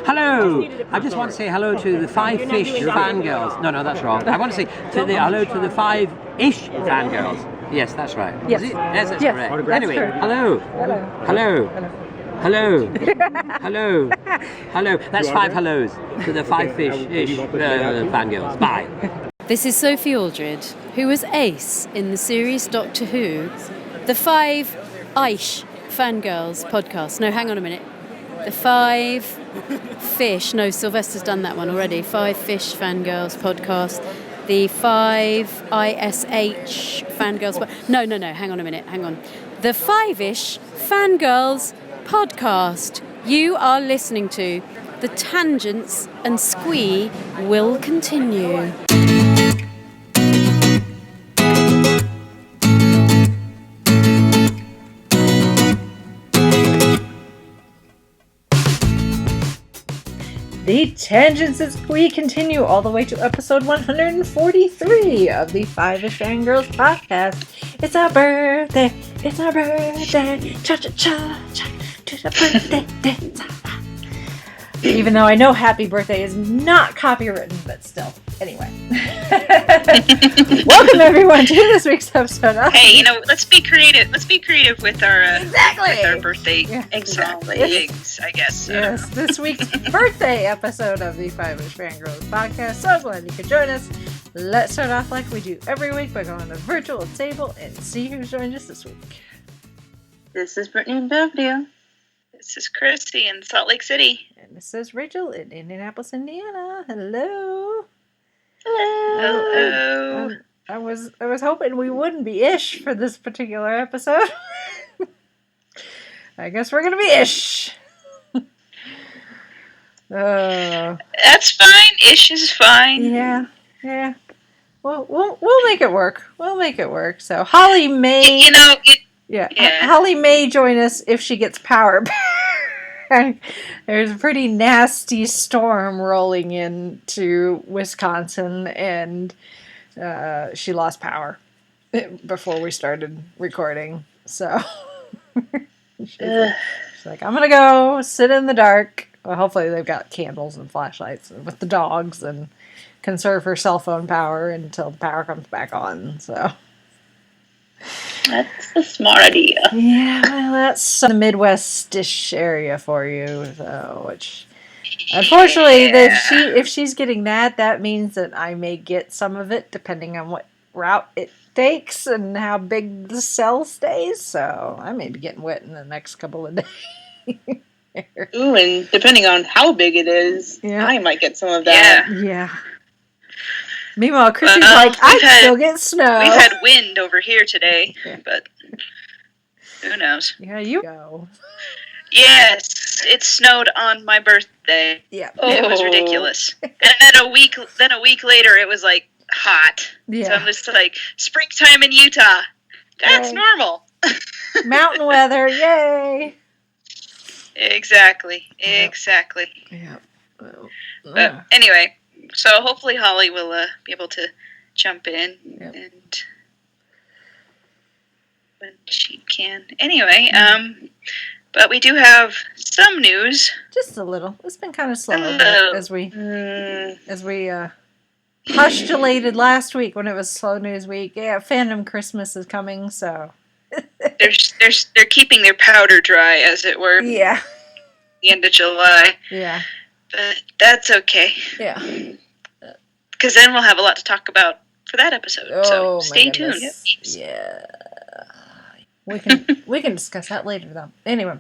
Hello! I just want to say hello to the 5-fish fangirls. No, that's wrong. I want to say hello to the 5-ish fangirls. Yes, that's right. Yes. Yes, that's correct. Anyway, hello. Hello. Hello. Hello. Hello. That's 5 hellos to the 5-fish-ish fangirls. Bye. This is Sophie Aldred, who was Ace in the series Doctor Who, the 5-ish fangirls podcast. No, hang on a minute. The 5-fish. No, Sylvester's done that one already. 5-fish fangirls podcast. The 5-ish fangirls. No. Hang on a minute. Hang on. The 5-ish fangirls podcast. You are listening to the tangents and squee will continue. The tangents and squee continue all the way to episode 143 of the 5-ish Fangirls podcast. It's our birthday, cha-cha-cha, to the birthday. Even though I know happy birthday is not copywritten, but still. Anyway. Welcome everyone to this week's episode of... Hey, let's be creative. Let's be creative with our with our birthday things, I guess. Yes, this week's birthday episode of the 5-ish Fangirls podcast. So glad you could join us. Let's start off like we do every week by going to the virtual table and see who's joined us this week. This is Brittany in W. This is Christy in Salt Lake City. And this is Rachel in Indianapolis, Indiana. Hello. Hello. I was hoping we wouldn't be ish for this particular episode. I guess we're gonna be ish. That's fine. Ish is fine. Yeah. Well, we'll make it work. So Holly may, Holly may join us if she gets power back. There's a pretty nasty storm rolling into Wisconsin, and she lost power before we started recording. So she's like, I'm gonna go sit in the dark. Well, hopefully they've got candles and flashlights with the dogs and conserve her cell phone power until the power comes back on. So that's a smart idea. Yeah, well, that's the Midwest-ish area for you. So, which, unfortunately, if she's getting that means that I may get some of it, depending on what route it takes and how big the cell stays. So, I may be getting wet in the next couple of days. Ooh, and depending on how big it is, I might get some of that. Yeah. Meanwhile, Chrissy's like, I still get snow. We've had wind over here today, but who knows? Yeah, you go. Yes, it snowed on my birthday. Yeah, it was ridiculous. And then a week later, it was like hot. Yeah. So I'm just like, springtime in Utah. That's normal. Mountain weather, yay! Exactly. Yeah. But anyway. So hopefully Holly will be able to jump in and when she can. Anyway, but we do have some news. Just a little. It's been kind of slow as we postulated last week when it was Slow News Week. Yeah, Fandom Christmas is coming, so they're keeping their powder dry, as it were. Yeah. The end of July. Yeah. But that's okay. Yeah. Because then we'll have a lot to talk about for that episode. So stay tuned. Yeah. We can discuss that later, though. Anyway.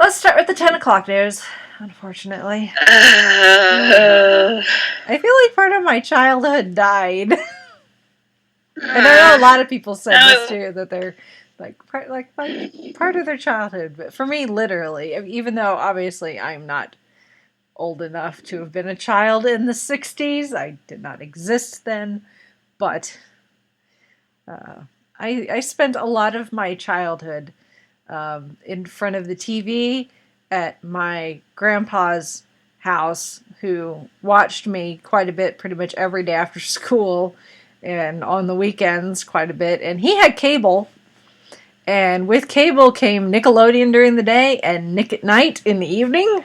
Let's start with the 10 o'clock news, unfortunately. I feel like part of my childhood died. And I know a lot of people said this too, that they're part of their childhood. But for me, literally, even though obviously I'm not old enough to have been a child in the 60s. I did not exist then, but I spent a lot of my childhood in front of the TV at my grandpa's house, who watched me quite a bit pretty much every day after school and on the weekends quite a bit. And he had cable, and with cable came Nickelodeon during the day and Nick at Night in the evening.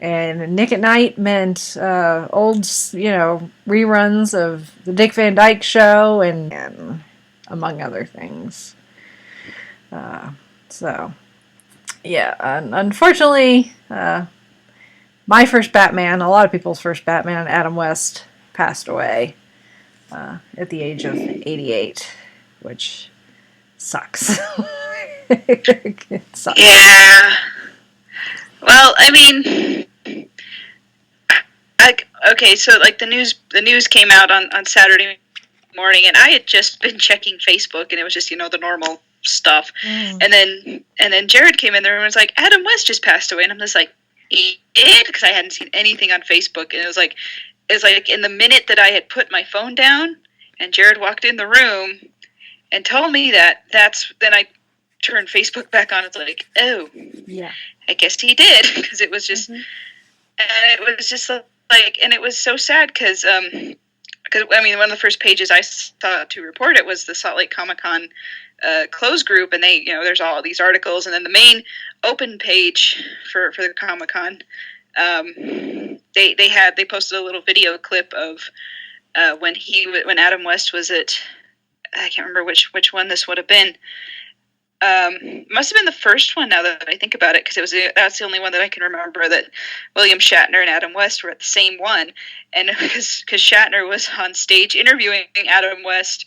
And Nick at Night meant old, reruns of the Dick Van Dyke Show and among other things. So, yeah, unfortunately, my first Batman, a lot of people's first Batman, Adam West, passed away at the age of 88, which sucks. It sucks. Yeah. Well, I mean, okay, so like the news came out on Saturday morning, and I had just been checking Facebook, and it was just the normal stuff, and then Jared came in there and was like, Adam West just passed away, and I'm just like, he did, because I hadn't seen anything on Facebook, and it was like in the minute that I had put my phone down, and Jared walked in the room and told me that, then I turned Facebook back on. It's like, oh, yeah, I guess he did, because it was just, and it was just like, and it was so sad because I mean, one of the first pages I saw to report it was the Salt Lake Comic-Con closed group, and they, there's all these articles, and then the main open page for the Comic-Con, they posted a little video clip of when Adam West was at, I can't remember which one this would have been. Must have been the first one, now that I think about it, because that's the only one that I can remember that William Shatner and Adam West were at the same one, and because Shatner was on stage interviewing Adam West,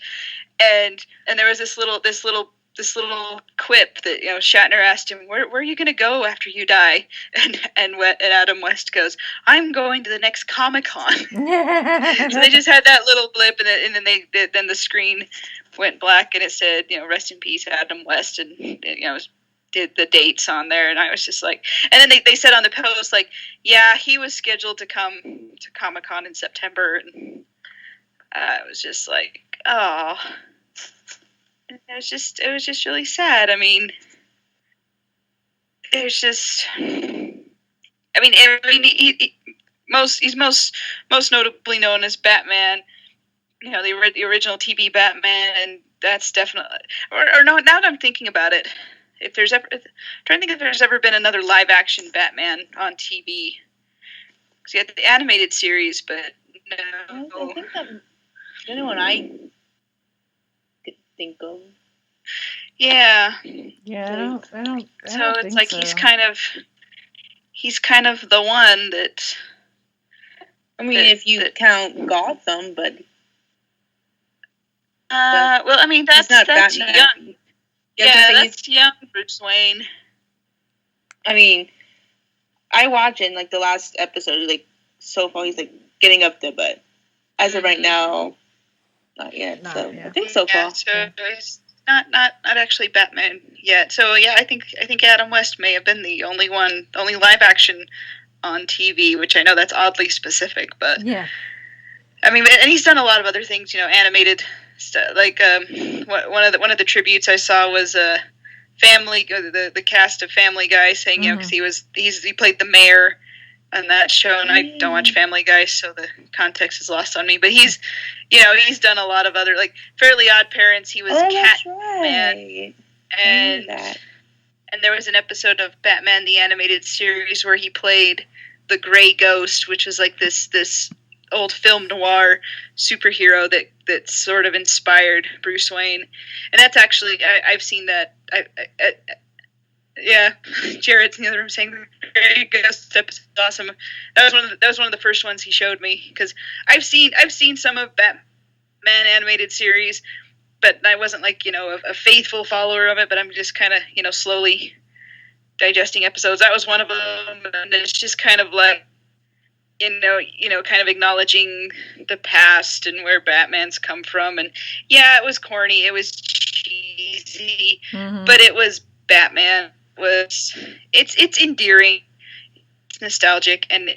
and there was this little quip that Shatner asked him, where are you going to go after you die, and Adam West goes, I'm going to the next Comic-Con. So they just had that little blip, and then the screen went black, and it said, rest in peace, Adam West, and did the dates on there, and I was just like, and then they said on the post, like, yeah, he was scheduled to come to Comic-Con in September, and I was just like, oh, it was just really sad. I mean, there's just, he's most notably known as Batman. The original TV Batman, and that's definitely, or no. Now that I'm thinking about it, I'm trying to think if there's ever been another live action Batman on TV. Because you had the animated series, but no. I think that's the only one I could think of. Yeah. Yeah, I don't so it's think like so. he's kind of the one that. I mean, if you count Gotham, but. Well, I mean, that's Batman. young. Yeah, that's young Bruce Wayne. I mean, I watch it, and, like, the last episode, like, so far he's, like, getting up there, but as of right now, not yet. I think so far. So he's not actually Batman yet. So yeah, I think Adam West may have been the only live action on TV, which I know that's oddly specific, but yeah. I mean, and he's done a lot of other things, animated stuff. Like one of the tributes I saw was the cast of Family Guy saying, because he played the mayor on that show, and I don't watch Family Guy, so the context is lost on me. But he's done a lot of other, like, Fairly Odd Parents. He was Catman, and there was an episode of Batman the Animated Series where he played the Gray Ghost, which was like this old film noir superhero that sort of inspired Bruce Wayne, and that's actually I've seen that. Yeah, Jared's in the other room saying the Gray Ghost episode is awesome. That was one of the first ones he showed me, because I've seen some of Batman animated series, but I wasn't like a faithful follower of it. But I'm just kind of slowly digesting episodes. That was one of them, and it's just kind of like kind of acknowledging the past and where Batman's come from. And yeah, it was corny, it was cheesy, but it was Batman. It's endearing, it's nostalgic, and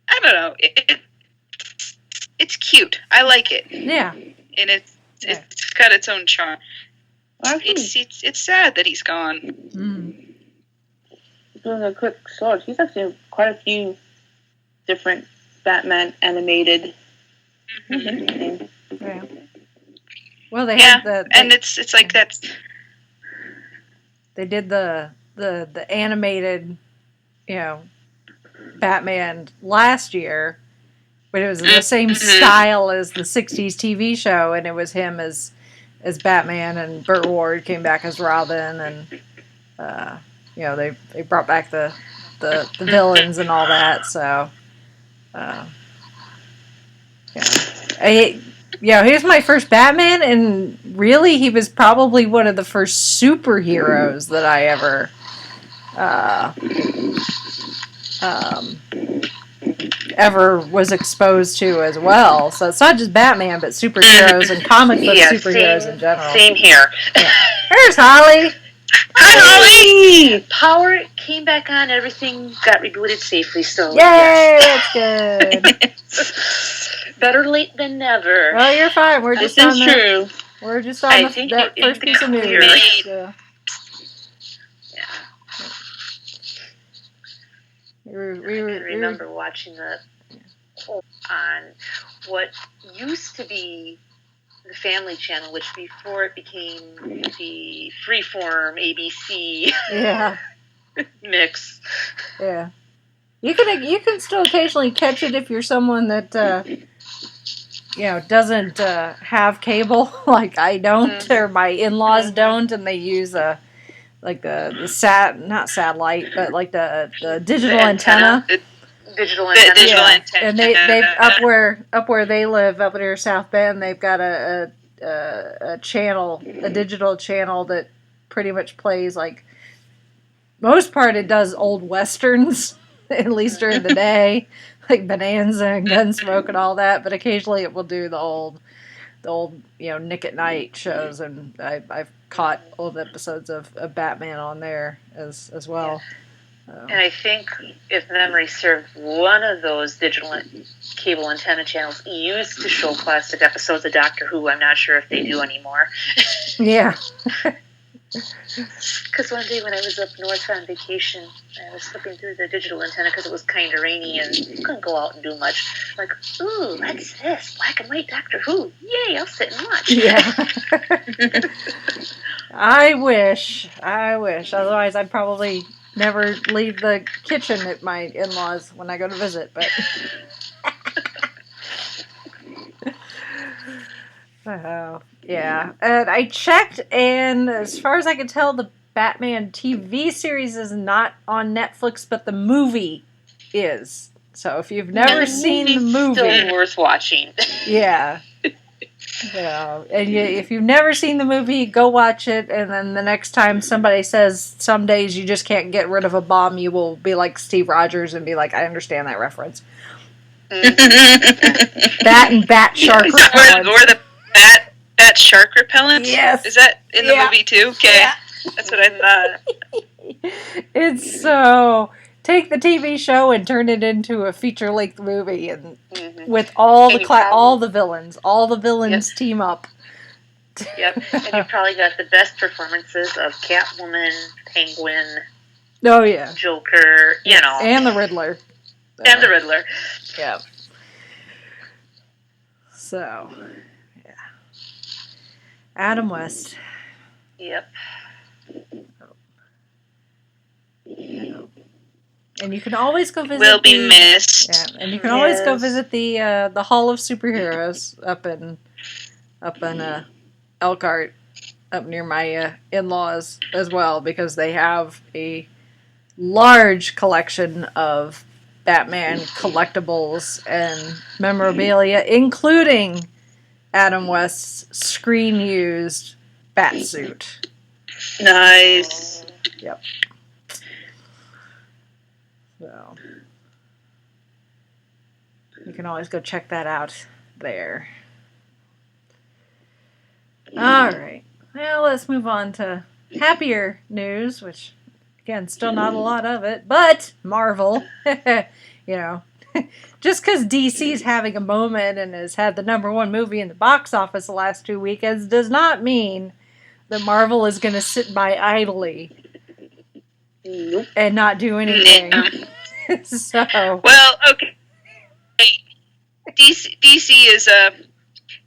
I don't know, it's cute. I like it. Yeah. And it's got its own charm. Well, it's sad that he's gone. Doing a quick search, he's actually quite a few different Batman animated. Yeah. Well, they had and it's like that's. They did the animated, Batman last year, but it was in the same style as the 60s TV show, and it was him as Batman, and Burt Ward came back as Robin, and they brought back the villains and all that. So, he was my first Batman, and really, he was probably one of the first superheroes that I ever was exposed to as well. So it's not just Batman, but superheroes and comic book superheroes in general. Same here. Yeah. There's Holly. Hi, Holly! Power came back on. Everything got rebooted safely. So yay! Yes. That's good. Better late than never. Well, you're fine. We're just this is true. We're just on that first piece of news. So. I remember watching the on what used to be the Family Channel, which before it became the Freeform ABC mix. Yeah, you can still occasionally catch it if you're someone that doesn't have cable, like I don't, or my in-laws don't, and they use the not satellite, but like the digital antenna. Digital antenna. And they up where they live, up near South Bend, they've got a channel, a digital channel that pretty much plays, like, most part it does old westerns, at least during the day, like Bonanza and Gunsmoke and all that, but occasionally it will do the old Nick at Night shows, and I've caught old episodes of Batman on there as well. Yeah. And I think, if memory serves, one of those digital cable antenna channels used to show classic episodes of Doctor Who. I'm not sure if they do anymore. Yeah. Because one day when I was up north on vacation, I was flipping through the digital antenna because it was kind of rainy and couldn't go out and do much. I'm like, ooh, what's this? Black and white Doctor Who. Yay, I'll sit and watch. Yeah. I wish. Otherwise, I'd probably never leave the kitchen at my in-laws when I go to visit, but yeah. And I checked, and as far as I can tell, the Batman TV series is not on Netflix, but the movie is. So if you've never seen the movie, still worth watching. Yeah. Yeah, and if you've never seen the movie, go watch it, and then the next time somebody says some days you just can't get rid of a bomb, you will be like Steve Rogers and be like, I understand that reference. That and bat shark repellent. Or the bat shark repellent? Yes. Is that in the movie too? Okay. Yeah. That's what I thought. It's so... Take the TV show and turn it into a feature-length movie, and with all the villains. All the villains team up. Yep, and you probably got the best performances of Catwoman, Penguin, Joker, and the Riddler. And the Riddler. Yeah. So, yeah. Adam West. Yep. And you can always go visit. Will be missed. Yeah, and you can always go visit the Hall of Superheroes up in Elkhart, up near my in-laws as well, because they have a large collection of Batman collectibles and memorabilia, including Adam West's screen-used Batsuit. Nice. Yep. So you can always go check that out there. All right. Well, let's move on to happier news, which, again, still not a lot of it, but Marvel, just because DC's having a moment and has had the #1 movie in the box office the last 2 weekends does not mean that Marvel is going to sit by idly. Nope. And not do anything. So. Well, okay. DC is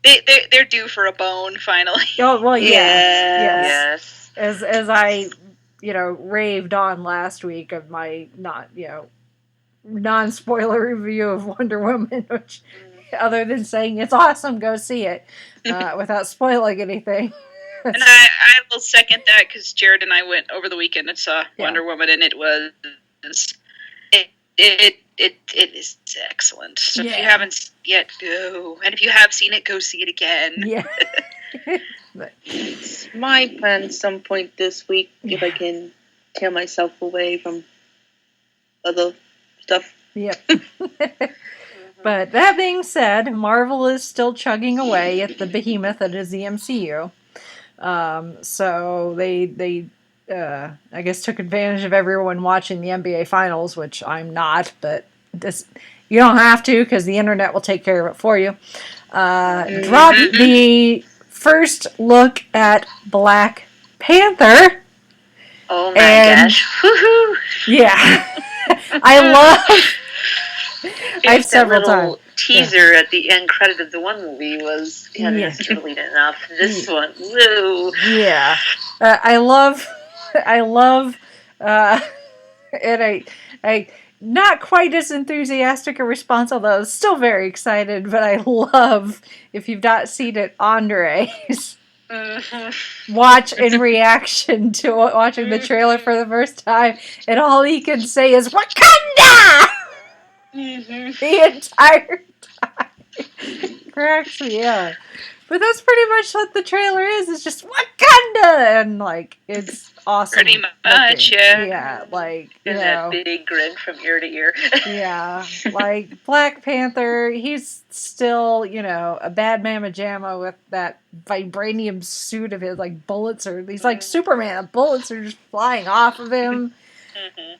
they're due for a bone finally. Oh well, yes. As I raved on last week of my not non-spoiler review of Wonder Woman, which, other than saying it's awesome, go see it, without spoiling anything. And I will second that, because Jared and I went over the weekend and saw Wonder Woman, and it is excellent. So if you haven't seen it yet, go. And if you have seen it, go see it again. Yeah. It's my plan at some point this week, if I can tear myself away from other stuff. Yep. But that being said, Marvel is still chugging away at the behemoth that is the MCU. So they I guess took advantage of everyone watching the NBA Finals, which I'm not, but you don't have to, because the internet will take care of it for you. Dropped the first look at Black Panther. Oh my gosh. Woohoo! Yeah. I love I've several times. Teaser at the end credit of the one movie was really enough. This one, woo. Yeah. I love, and I not quite as enthusiastic a response, although I was still very excited, but I love, if you've not seen it, Andre's watch in reaction to watching the trailer for the first time, and all he can say is, Wakanda! The entire time. Cracks me up. But that's pretty much what the trailer is. It's just Wakanda! And, like, it's awesome. Pretty much, yeah. Yeah, like, you and know. that big grin from ear to ear. Yeah, like, Black Panther, he's still, you know, a bad mamma jamma with that vibranium suit of his, like, bullets are, he's like Superman. Bullets are just flying off of him.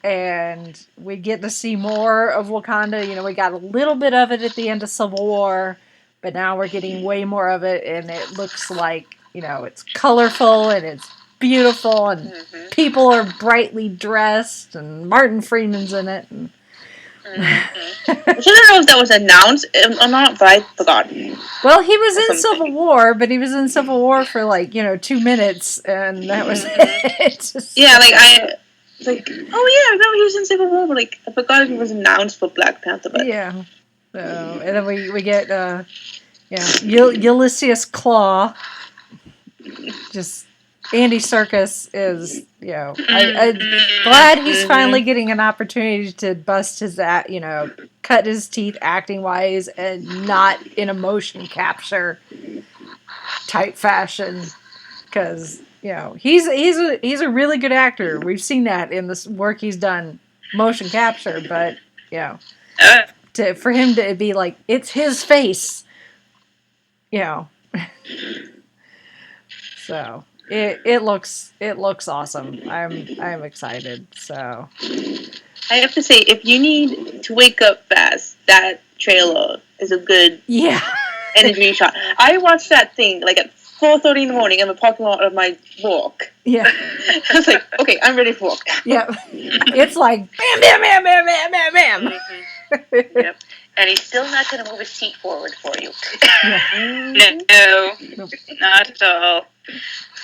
And we get to see more of Wakanda. You know, we got a little bit of it at the end of Civil War, but now we're getting way more of it, and it looks like, you know, it's colorful and it's beautiful, and people are brightly dressed, and Martin Freeman's in it. And I don't know if that was announced or not, but I forgot. Well, he was in Civil War, but he was in Civil War for, like, you know, 2 minutes, and that was it. Yeah, like, it's like, oh yeah, I remember he was in Civil War, but, like, I forgot if he was announced for Black Panther. But yeah. So, and then we get Ulysses Claw. Just Andy Serkis is, you know, I'm glad he's finally getting an opportunity to bust his cut his teeth acting wise, and not in a motion capture type fashion, because, you know, he's a really good actor. We've seen that in this work he's done, motion capture, but, you know, for him to be like, it's his face, you know. So it looks awesome. I'm excited. So I have to say, if you need to wake up fast, that trailer is a good energy shot. I watched that thing like at 4:30 in the morning in the parking lot of my walk. Yeah. I was like, okay, I'm ready for walk. Yeah. It's like bam, bam, bam, bam, bam, bam, bam. Yep. And he's still not going to move his seat forward for you. No, not at all.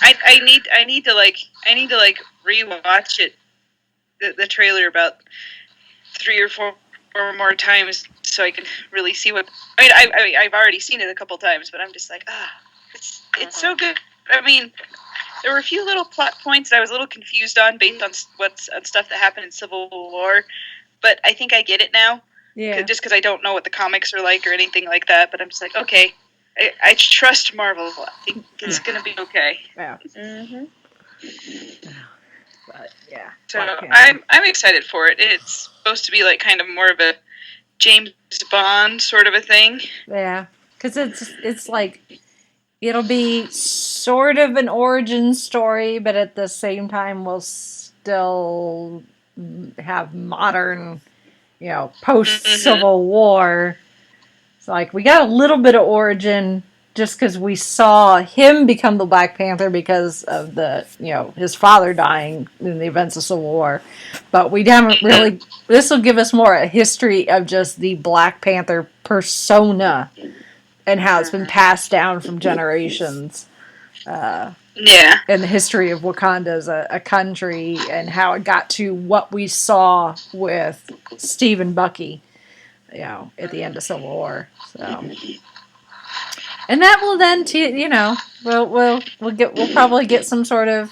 I need to rewatch it, the trailer about 3 or 4 more times, so I can really see what. I've already seen it a couple times, but I'm just like, it's so good. I mean, there were a few little plot points that I was a little confused on based on stuff that happened in Civil War, but I think I get it now. Yeah. Just because I don't know what the comics are like or anything like that, but I'm just like, okay, I trust Marvel. I think it's going to be okay. Yeah. But yeah. So I'm excited for it. It's supposed to be like kind of more of a James Bond sort of a thing. Yeah, because it's like, it'll be sort of an origin story, but at the same time we'll still have modern, you know, post-Civil War. It's like, we got a little bit of origin just because we saw him become the Black Panther because of the, you know, his father dying in the events of Civil War. But we haven't really, this will give us more a history of just the Black Panther persona and how it's been passed down from generations. and the history of Wakanda as a country and how it got to what we saw with Steve and Bucky, at the end of Civil War. So, and that will then, we'll probably get some sort of,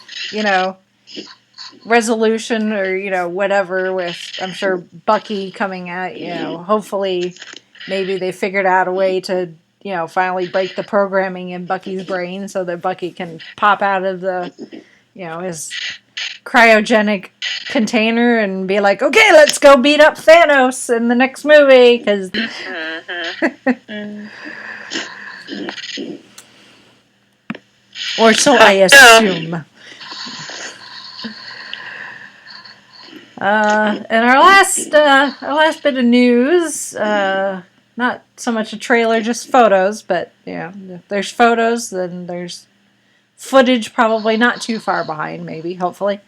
resolution or whatever with, I'm sure, Bucky coming out. Hopefully, maybe they figured out a way to finally break the programming in Bucky's brain so that Bucky can pop out of the his cryogenic container and be like, okay, let's go beat up Thanos in the next movie, because or so I assume. And our last bit of news, not so much a trailer, just photos, but if there's photos, then there's footage probably not too far behind, maybe, hopefully.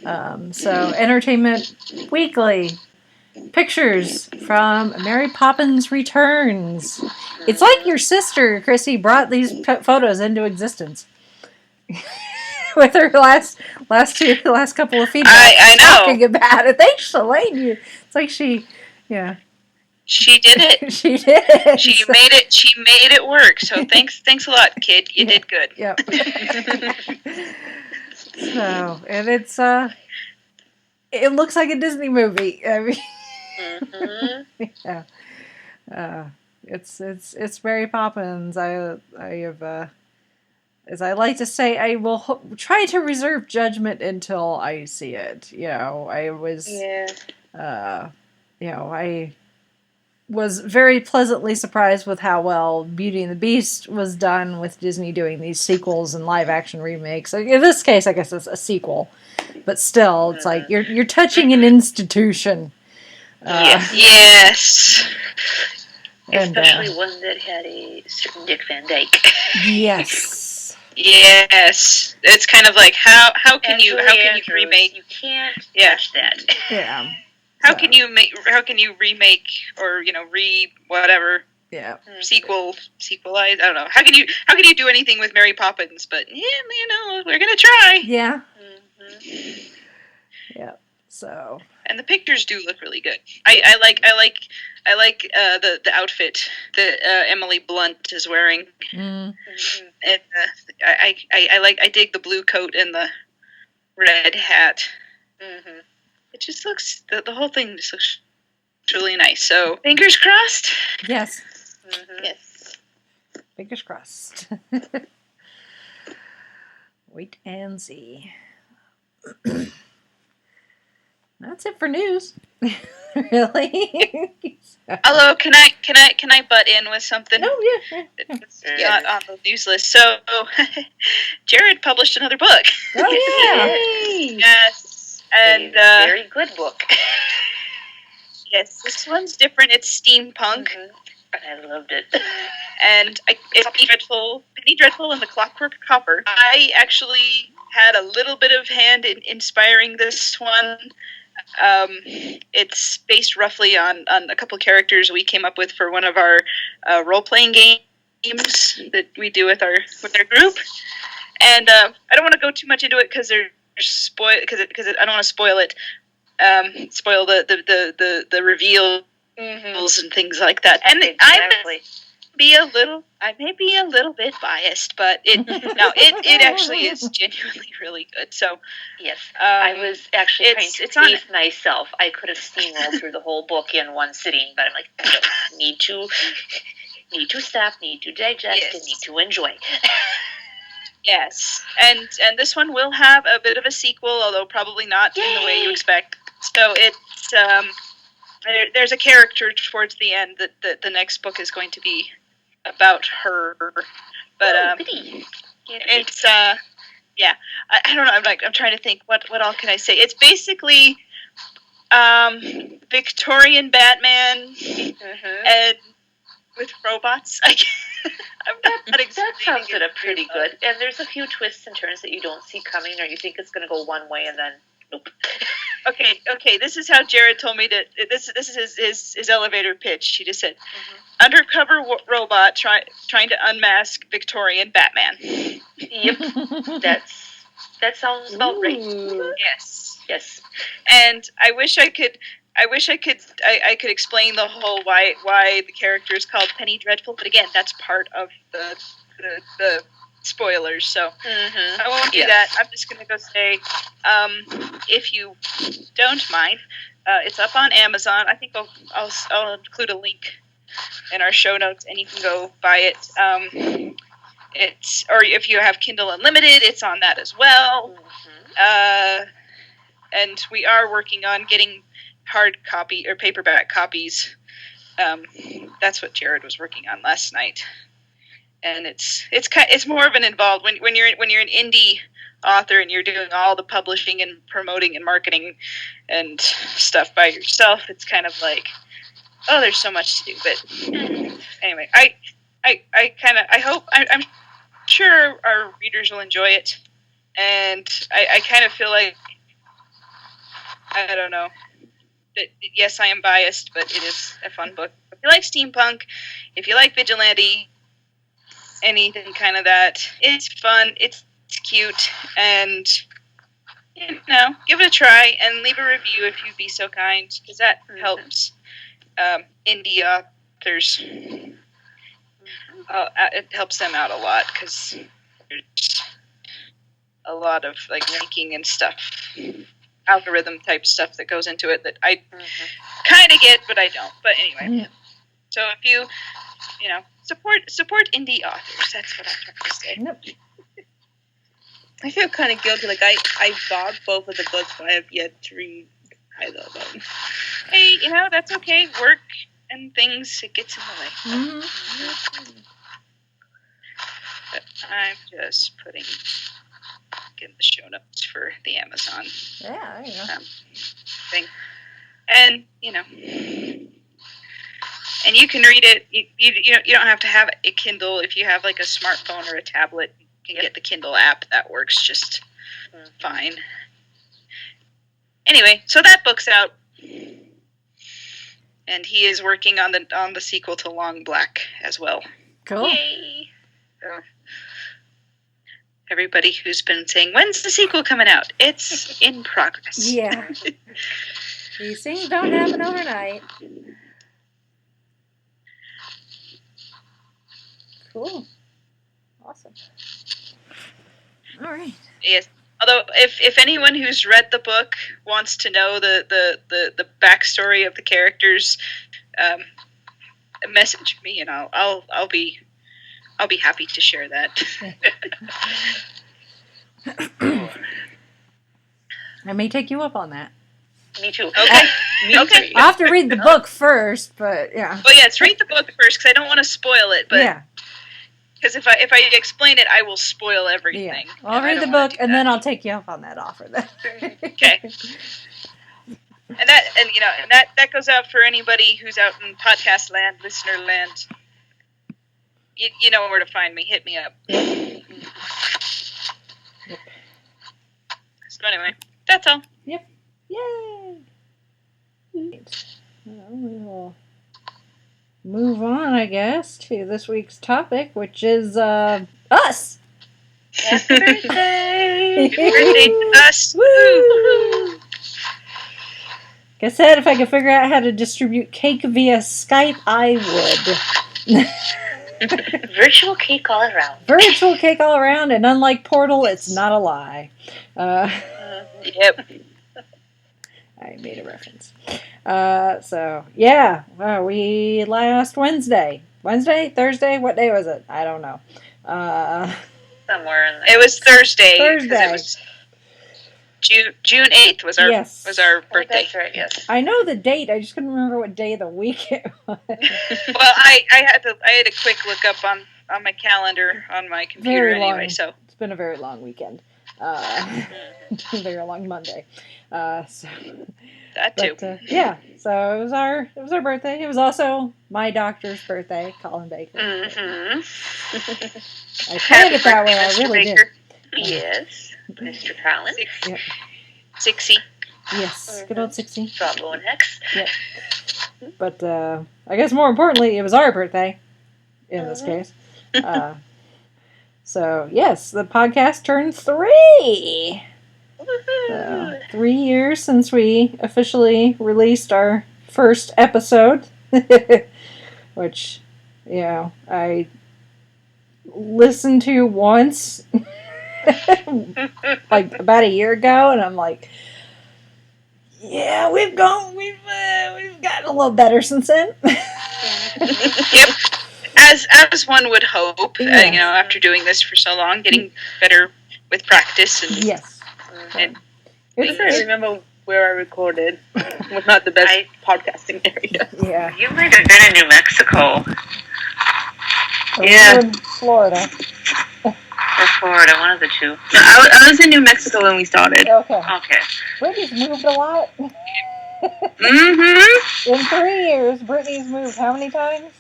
So Entertainment Weekly, pictures from Mary Poppins Returns. It's like your sister, Chrissy, brought these photos into existence. With her last couple of feedbacks, I know, talking about it. Thanks, Shalane. It's like she did it. She did. She made it work. So thanks a lot, kid. You did good. Yep. So, and it's it looks like a Disney movie. I mean, it's Mary Poppins. I have. As I like to say, I will try to reserve judgment until I see it. I was very pleasantly surprised with how well Beauty and the Beast was done, with Disney doing these sequels and live action remakes. In this case, I guess it's a sequel, but still, it's like you're touching an institution. Yes. Especially one that had a certain Dick Van Dyke. Yes. Yes, it's kind of like how can you remake? You can't touch that. Yeah. How can you remake or whatever? Yeah. Sequelize. I don't know. How can you do anything with Mary Poppins? But we're gonna try. Yeah. Mm-hmm. Yeah. So. And the pictures do look really good. I like the outfit that Emily Blunt is wearing. Mm. And I dig the blue coat and the red hat. Mm-hmm. It just looks the whole thing just looks really nice. So fingers crossed. Yes. Mm-hmm. Yes. Fingers crossed. Wait and see. That's it for news. Really? Hello, can I butt in with something? Oh yeah. It's not on the news list. So, Jared published another book. Oh yeah. Yes, and a very good book. Yes, this one's different. It's steampunk. Mm-hmm. I loved it. And it's Penny Dreadful and the Clockwork Copper. I actually had a little bit of hand in inspiring this one. It's based roughly on a couple characters we came up with for one of our role-playing games that we do with our group. And I don't want to go too much into it because I don't want to spoil it. Spoil the reveals and things like that. And exactly. I may be a little bit biased, but it actually is genuinely really good. So yes, I was actually trying to pace myself. I could have steamrolled through the whole book in one sitting, but I'm like, no, need to stop, need to digest, and need to enjoy. Yes, and this one will have a bit of a sequel, although probably not in the way you expect. So it's there's a character towards the end that the next book is going to be about her, but it's I don't know. I'm trying to think what all can I say. It's basically Victorian Batman and with robots. That sums it up pretty good. And there's a few twists and turns that you don't see coming, or you think it's going to go one way and then Nope. Okay. This is how Jared told me to. This is his elevator pitch. He just said, "Undercover robot trying to unmask Victorian Batman." Yep. That sounds about right. Yes. And I wish I could explain the whole why the character is called Penny Dreadful, but again, that's part of the spoilers, so I won't do that. I'm just gonna go say, if you don't mind, it's up on Amazon. I think I'll include a link in our show notes, and you can go buy it. Or if you have Kindle Unlimited, it's on that as well. And we are working on getting hard copy or paperback copies. That's what Jared was working on last night, and it's more of an involved when you're an indie author and you're doing all the publishing and promoting and marketing and stuff by yourself. It's kind of like, oh, there's so much to do. But anyway, I'm sure our readers will enjoy it, and I kind of feel like, I don't know. Yes, I am biased, but it is a fun book. If you like steampunk, if you like vigilante, anything kind of that, it's fun, it's cute, and give it a try and leave a review if you'd be so kind, because that helps indie authors. It helps them out a lot because there's a lot of ranking and stuff. Algorithm type stuff that goes into it that I kind of get, but I don't. But anyway, so if you support indie authors, that's what I'm trying to say. Nope. I feel kind of guilty. I bought both of the books, but I have yet to read either of them. Hey, that's okay. Work and things, it gets in the way. But I'm just putting in the show notes for the Amazon thing, and and you can read it. You don't have to have a Kindle. If you have a smartphone or a tablet, you can get the Kindle app. That works just fine. Anyway, so that book's out, and he is working on the sequel to Long Black as well. Cool. Yay. So, everybody who's been saying, when's the sequel coming out? It's in progress. Yeah. These things don't happen overnight. Cool. Awesome. All right. Yes. Although, if anyone who's read the book wants to know the backstory of the characters, message me and I'll be happy to share that. I may take you up on that. Me too. Okay. Okay. I'll have to read the book first, but yeah. Well, yes, read the book first because I don't want to spoil it. But yeah. Because if I explain it, I will spoil everything. Yeah. I'll read the book and then I'll take you up on that offer. Then. Okay. And that goes out for anybody who's out in podcast land, listener land. You know where to find me. Hit me up. Yep. So anyway, that's all. Yep. Yay! We'll move on, I guess, to this week's topic, which is us. Happy birthday! Happy birthday to us! Woo! Like I said, if I could figure out how to distribute cake via Skype, I would. Virtual cake all around. Virtual cake all around, and unlike Portal, it's not a lie. Yep. I made a reference. We last Thursday, what day was it? I don't know. Somewhere in there. It was Thursday. Thursday. It was June 8th was our birthday. That's right, yes. I know the date, I just couldn't remember what day of the week it was. Well, I had a quick look up on my calendar on my computer anyway. So it's been a very long weekend. A very long Monday. That too. So it was our birthday. It was also my doctor's birthday, Colin Baker. Mm-hmm. I planned it that way. I really Baker. did. Yes, Mr. Collins. Yeah. Sixy. Yes, good old 60. Bravo and Hex. Yep. But I guess more importantly, it was our birthday in this case. So, yes, the podcast turned 3. So, 3 years since we officially released our first episode, which, I listened to once, like about a year ago, and I'm like, yeah, we've gotten a little better since then. Yep. As one would hope, after doing this for so long, getting better with practice and yes. And I remember where I recorded was not the best podcasting area. Yeah. You might have been in New Mexico. Yeah. In Florida. Or Florida, one of the two. No, I was in New Mexico when we started. Okay. Okay. Brittany's moved a lot. Mm-hmm. In 3 years, Brittany's moved how many times?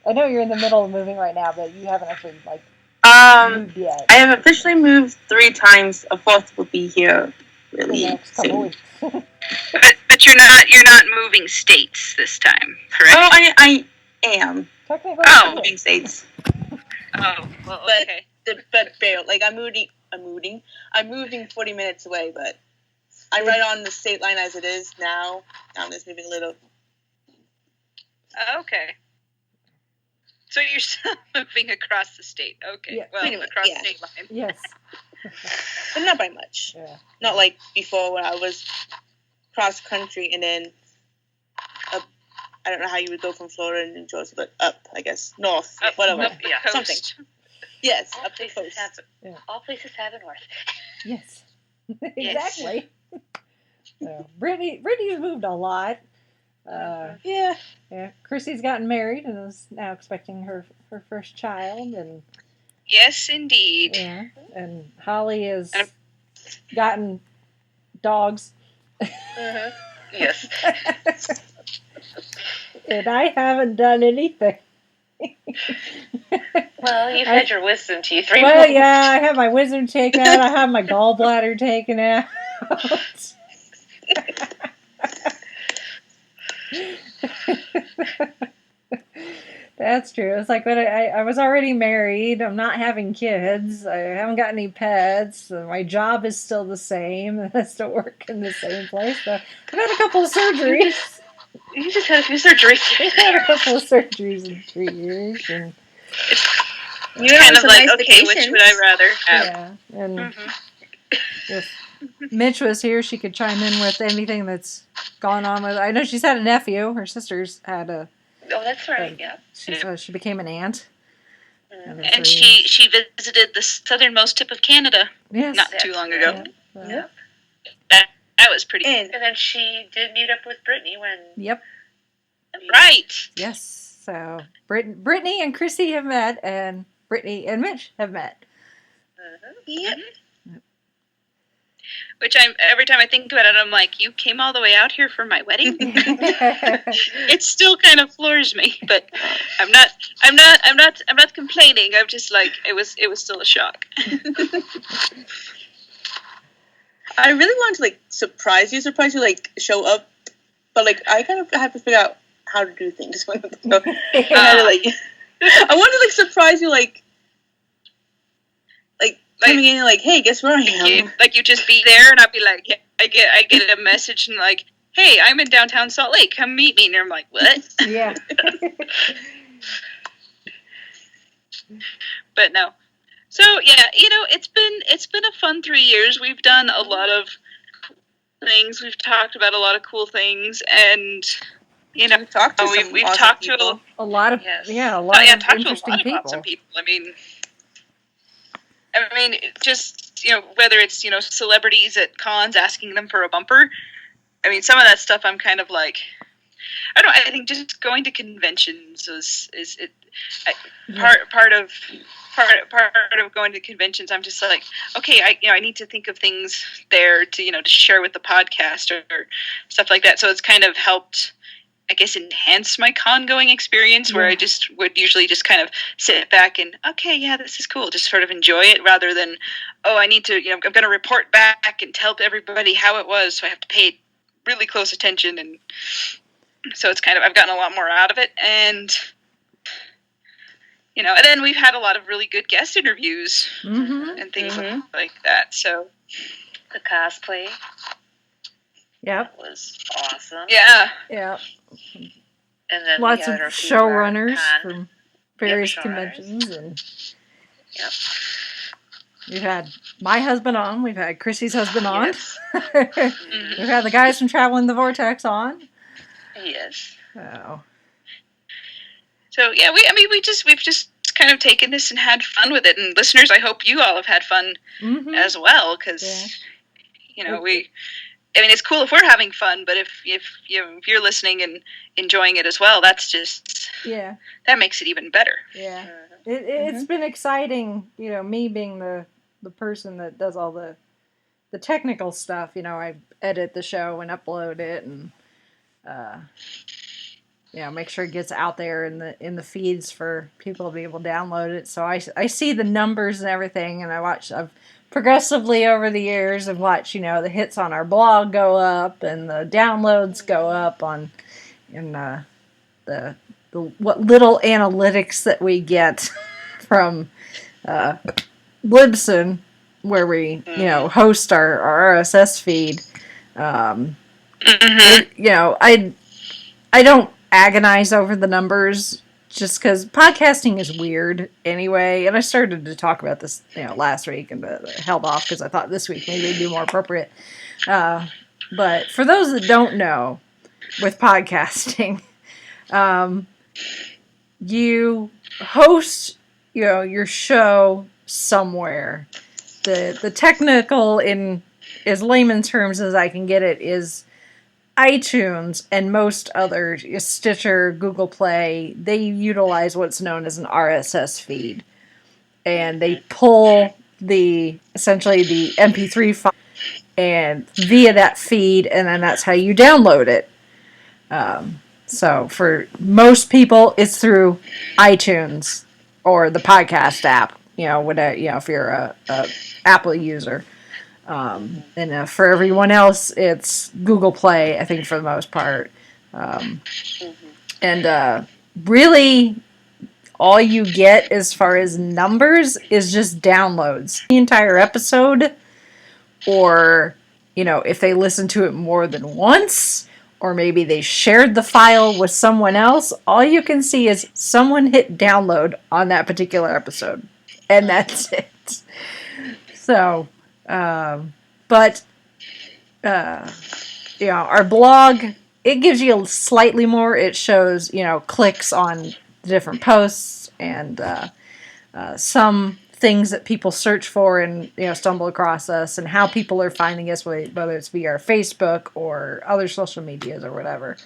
I know you're in the middle of moving right now, but you haven't actually, moved yet. I have officially moved 3 times. A 4th will be here really the next couple soon. weeks. but you're not moving states this time, correct? Oh, I am. Technically, Moving states. Oh, well, okay. But bail, I'm moving 40 minutes away, but I'm right on the state line as it is now. I'm just moving a little. Okay. So you're still moving across the state. Okay. Yeah, well, across the state line. Yes. But not by much. Yeah. Not like before when I was cross country and then up. I don't know how you would go from Florida and New Jersey, but up, I guess. North. Up, whatever. up, yeah, Something. coast. Yes, All up the places coast. all places have a north. Yes. Exactly. So, Brittany's moved a lot. Yeah. Chrissy's gotten married and is now expecting her first child, and Yes, indeed. and Holly has gotten dogs. Yes. And I haven't done anything. Well, you've had your wisdom teeth removed. Well, yeah, I have my wisdom taken out. I have my gallbladder taken out. That's true. It's like when I was already married. I'm not having kids. I haven't got any pets. My job is still the same. I still work in the same place. So I've had a couple of surgeries. You just had a few surgeries. I've had a couple of surgeries in 3 years. And It's kind of like, okay, which would I rather have? yeah, and if Mitch was here, she could chime in with anything that's gone on with. I know she's had a nephew. Her sister's had a. Oh, that's right. Yeah. She became an aunt. And she visited the southernmost tip of Canada not too long ago. Yeah. That was pretty. And then she did meet up with Brittany when. Yep. Right. Yes. So Brittany and Chrissy have met, and Brittany and Mitch have met. Yep. Which every time I think about it, I'm like, you came all the way out here for my wedding. It still kind of floors me, but I'm not complaining. I'm just like, it was still a shock. I really want to surprise you, show up, but I kind of have to figure out how to do things. I want to surprise you, coming in hey, guess where I am? You just be there, and I'd be like, yeah, I get a message and hey, I'm in downtown Salt Lake, come meet me, and I'm like, what? Yeah. But no. So yeah, it's been a fun 3 years. We've done a lot of things. We've talked about a lot of cool things, and we've talked to a lot of interesting people. Awesome people. I mean, just whether it's celebrities at cons asking them for a bumper. I mean, some of that stuff I'm kind of like, I don't know. I think just going to conventions part of going to conventions. I'm just like, okay, I need to think of things there to to share with the podcast or stuff like that. So it's kind of helped I guess, enhance my con-going experience, where I just would usually just kind of sit back and, okay, yeah, this is cool, just sort of enjoy it, rather than, oh, I need to, I'm going to report back and tell everybody how it was, so I have to pay really close attention, and so it's kind of, I've gotten a lot more out of it, and and then we've had a lot of really good guest interviews and things like that, so. The cosplay. Yep. Was awesome. Yeah. Yeah. And then lots of showrunners from various conventions, and we've had my husband on, we've had Chrissy's husband on, we've had the guys from Traveling the Vortex on. Yes. So yeah, we've just kind of taken this and had fun with it, and listeners, I hope you all have had fun as well, because it's cool if we're having fun, but if you're listening and enjoying it as well, that's just that makes it even better. Yeah, it's been exciting. Me being the person that does all the technical stuff. I edit the show and upload it, and make sure it gets out there in the feeds for people to be able to download it. So I see the numbers and everything, and I've progressively over the years I've watched, the hits on our blog go up and the downloads go up in the what little analytics that we get from Libsyn, where we host our RSS feed. I don't agonize over the numbers, just because podcasting is weird anyway, and I started to talk about this last week and held off because I thought this week maybe it'd be more appropriate. But for those that don't know, with podcasting, you host your show somewhere. The technical, in as layman terms as I can get it, is iTunes and most other, Stitcher, Google Play, they utilize what's known as an RSS feed, and they pull essentially the MP3 file and via that feed, and then that's how you download it. So for most people, it's through iTunes or the podcast app. If you're a Apple user. And for everyone else, it's Google Play, I think, for the most part. And really, all you get as far as numbers is just downloads. The entire episode, or, if they listen to it more than once, or maybe they shared the file with someone else, all you can see is someone hit download on that particular episode. And that's it. So... but our blog, it gives you slightly more. It shows, clicks on the different posts and some things that people search for and, stumble across us, and how people are finding us, whether it's via our Facebook or other social medias or whatever.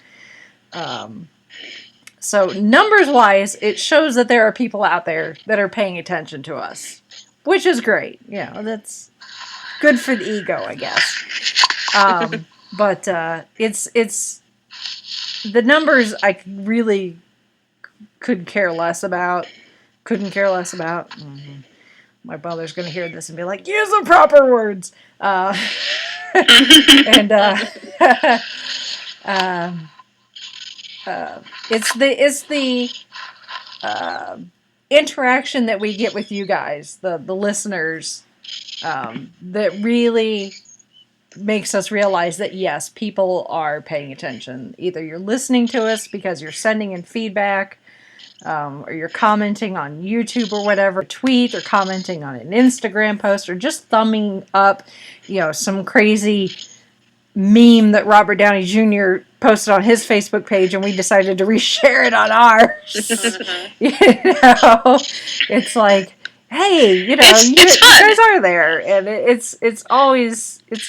So numbers-wise, it shows that there are people out there that are paying attention to us, which is great. That's good for the ego, I guess. But it's the numbers I really couldn't care less about. Mm-hmm. My brother's going to hear this and be like, use the proper words. And it's the interaction that we get with you guys, the listeners, that really makes us realize that, yes, people are paying attention. Either you're listening to us because you're sending in feedback, or you're commenting on YouTube or whatever, tweet, or commenting on an Instagram post, or just thumbing up, some crazy meme that Robert Downey Jr. posted on his Facebook page, and we decided to reshare it on ours. It's like, hey, you guys are there, and it's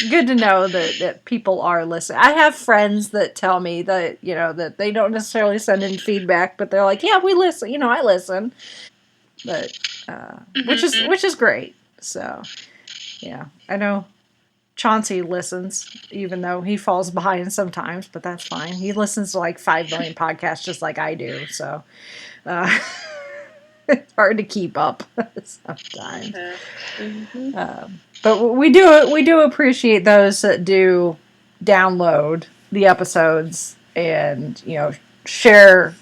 good to know that people are listening. I have friends that tell me that that they don't necessarily send in feedback, but they're like, yeah, we listen. I listen, but which is great. So yeah, I know Chauncey listens, even though he falls behind sometimes, but that's fine. He listens to like 5 million podcasts just like I do, so it's hard to keep up sometimes. But we do appreciate those that do download the episodes and, share,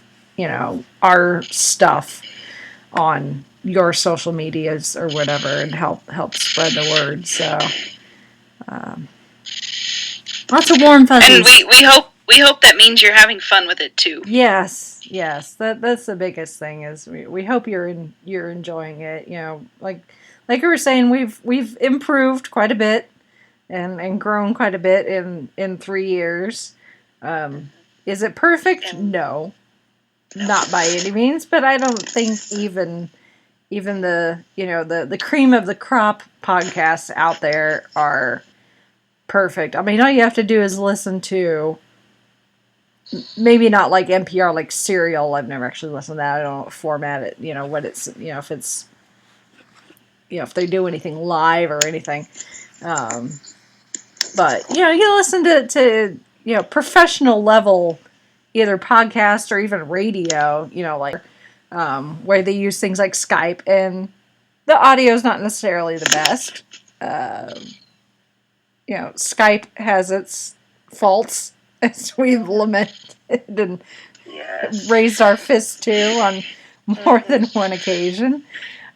our stuff on your social medias or whatever and help spread the word. So lots of warm fuzzies. And we hope that means you're having fun with it too. Yes. That's the biggest thing is we hope you're enjoying it. Like we were saying, we've improved quite a bit and grown quite a bit in 3 years. Is it perfect? No, not by any means. But I don't think even the cream of the crop podcasts out there are perfect. I mean, all you have to do is listen to, maybe not like NPR, like Serial. I've never actually listened to that. I don't know what format it, what it's, if it's, if they do anything live or anything. But, you listen to professional level, either podcast or even radio, like, where they use things like Skype, and the audio is not necessarily the best. Skype has its faults, as we've lamented and raised our fists to on more than one occasion.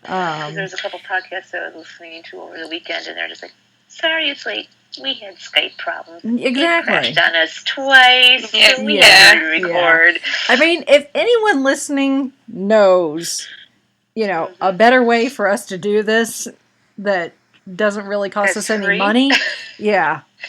There's a couple podcasts I was listening to over the weekend, and they're just like, sorry it's late. We had Skype problems. Exactly. It crashed on us twice. So we had to record. Yeah. I mean, if anyone listening knows, a better way for us to do this that doesn't really cost us any money,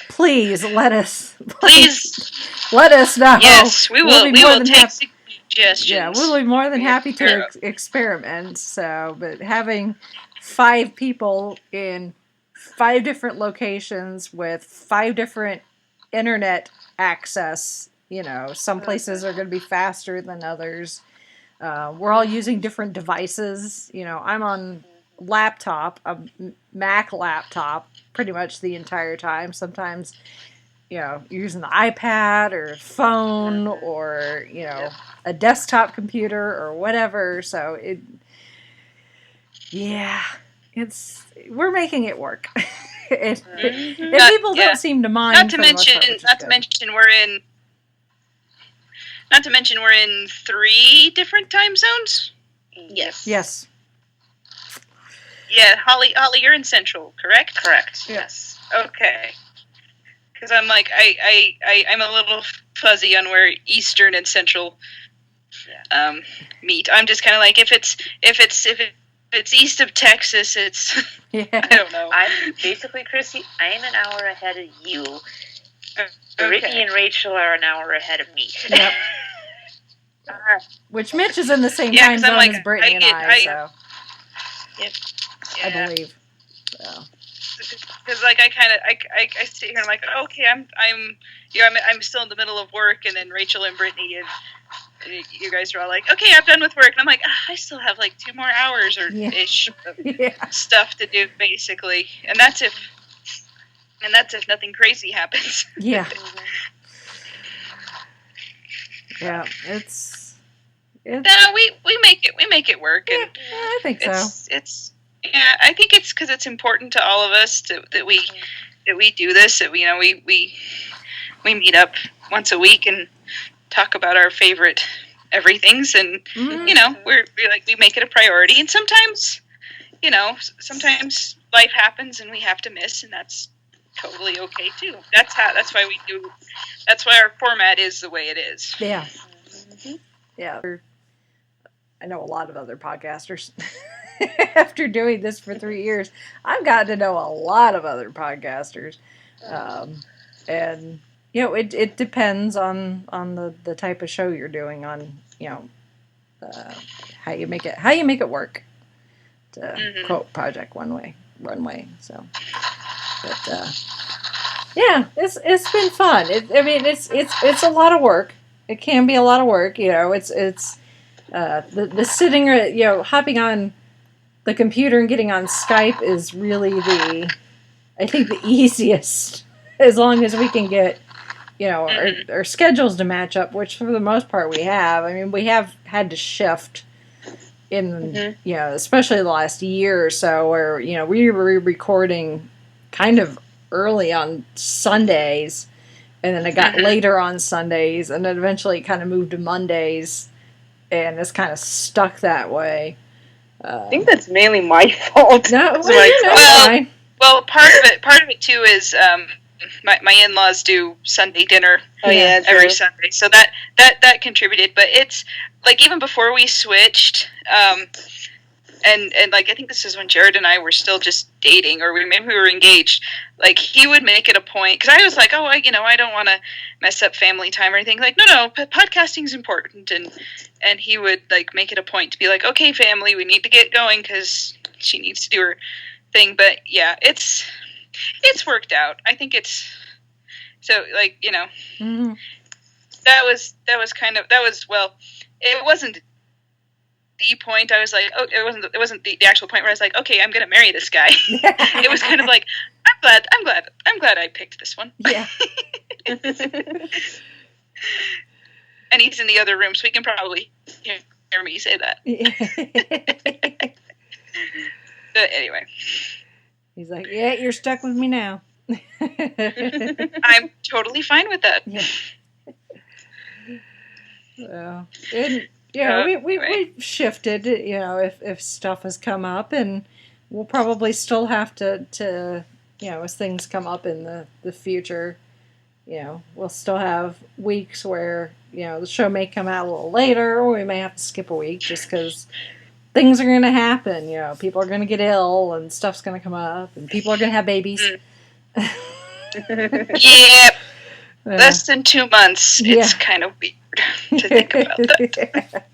please let us. Please let us know. Yes, we will. We will take suggestions. Yeah, we'll be more than happy to experiment. So, but having 5 people in 5 different locations with 5 different internet access, some places are going to be faster than others. We're all using different devices. I'm on laptop, a Mac laptop, pretty much the entire time. Sometimes, you're using the iPad or phone or, a desktop computer or whatever. So we're making it work. If people don't seem to mind, not to mention we're in 3 different time zones. Yes. Yeah, Holly, you're in Central, correct? Correct. Yes. Okay. Because I'm like, I'm a little fuzzy on where Eastern and Central meet. I'm just kind of like, if it's east of Texas, it's I don't know. I'm basically, Chrissy, I am an hour ahead of you. Ricky and Rachel are an hour ahead of me. Yep. Which Mitch is in the same time zone as Brittany and I. Yep. I believe. Because I sit here and I'm like, okay, I'm still in the middle of work, and then Rachel and Brittany and you guys are all like, okay, I'm done with work, and I'm like, I still have like 2 more hours or ish of stuff to do, basically, and that's if nothing crazy happens. Yeah. Yeah, it's no, we make it work. Yeah, and I think so. I think it's because it's important to all of us that we do this. That we meet up once a week and talk about our favorite everythings, and we make it a priority. And sometimes life happens and we have to miss, and that's totally okay too. That's why we do. That's why our format is the way it is. Yeah. Yeah. I know a lot of other podcasters. After doing this for 3 years, I've gotten to know a lot of other podcasters. And it depends on the type of show you're doing, on how you make it work, to quote Project Runway. So, but it's been fun. It's a lot of work. It can be a lot of work. It's the sitting or hopping on the computer and getting on Skype is really the I think the easiest, as long as we can get, our schedules to match up, which for the most part we have. I mean, we have had to shift in, especially the last year or so, where, we were recording kind of early on Sundays, and then it got later on Sundays, and then eventually it kind of moved to Mondays, and it's kind of stuck that way. I think that's mainly my fault. No, well, part of it too is my in-laws do Sunday dinner every Sunday, so that contributed. But it's like even before we switched, and like I think this is when Jared and I were still just dating, or maybe we were engaged. Like he would make it a point, because I was like, I don't want to mess up family time or anything. Like no, podcasting's important, and he would like make it a point to be like, okay, family, we need to get going because she needs to do her thing. But yeah, it's worked out. I think it's so like that was well, it wasn't the point. I was like, oh, it wasn't the actual point where I was like, okay, I'm gonna marry this guy. It was kind of like, I'm glad I picked this one. Yeah. And he's in the other room, so he can probably hear me say that. But anyway. He's like, yeah, you're stuck with me now. I'm totally fine with that. Yeah. Well, and, we've shifted, if stuff has come up, and we'll probably still have to as things come up in the future, we'll still have weeks where, the show may come out a little later, or we may have to skip a week just because things are going to happen. People are going to get ill, and stuff's going to come up, and people are going to have babies. Yep. Less than 2 months. It's kind of weird to think about that.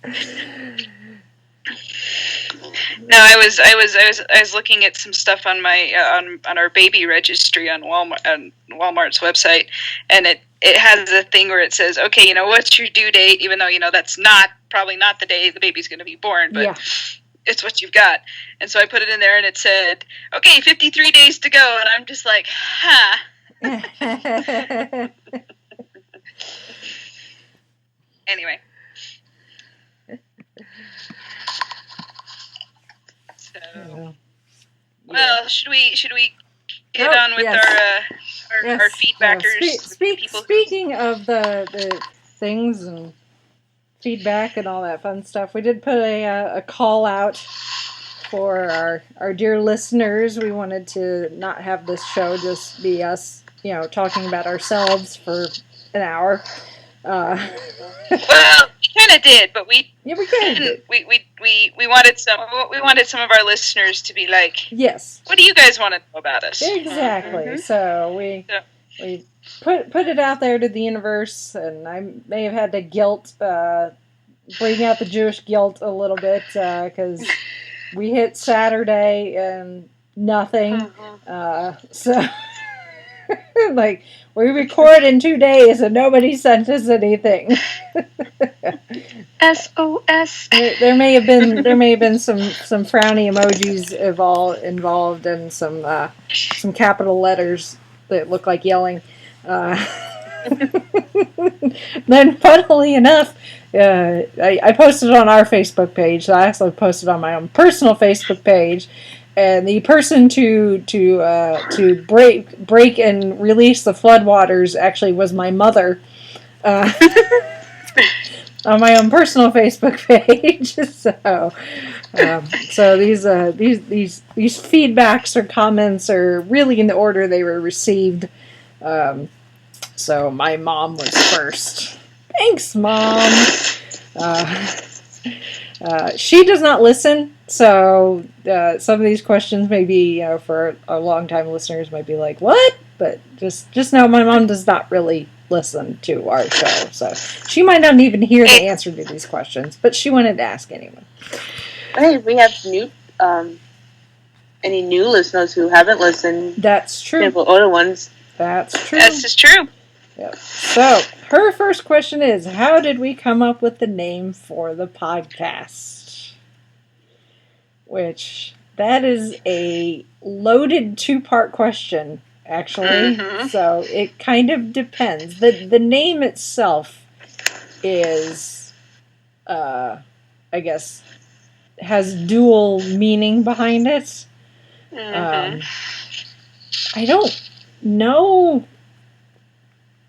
No, I was looking at some stuff on my on our baby registry on Walmart's website, and it has a thing where it says, okay, what's your due date, even though that's probably not the day the baby's going to be born, but it's what you've got. And so I put it in there, and it said, okay, 53 days to go, and I'm just like, huh. Anyway. So, well, should we get on with our feedbackers? Speaking of the things and feedback and all that fun stuff, we did put a call out for our dear listeners. We wanted to not have this show just be us, talking about ourselves for an hour. Well, we kind of did, but we did. We wanted some of our listeners to be like, yes, what do you guys want to know about us? Exactly. So we put it out there to the universe, and I may have had to bring out the Jewish guilt a little bit, because we hit Saturday and nothing. So like, we record in 2 days and nobody sent us anything. SOS. There may have been some frowny emojis involved, and some capital letters that look like yelling. Then, funnily enough, I posted on our Facebook page. So I also posted on my own personal Facebook page, and the person to break and release the floodwaters actually was my mother. On my own personal Facebook page. So these feedbacks or comments are really in the order they were received. So my mom was first. Thanks, Mom. She does not listen, so some of these questions may be, for our longtime listeners, might be like, what? But just know my mom does not really listen to our show, so she might not even hear the answer to these questions, but she wanted to ask anyway. Hey, we have any new listeners who haven't listened. That's true. Sample older ones. That's true. This is true. Yep. So, her first question is, how did we come up with the name for the podcast? Which, That is a loaded 2-part question, actually. So it kind of depends. The name itself is, I guess, has dual meaning behind it. I don't know,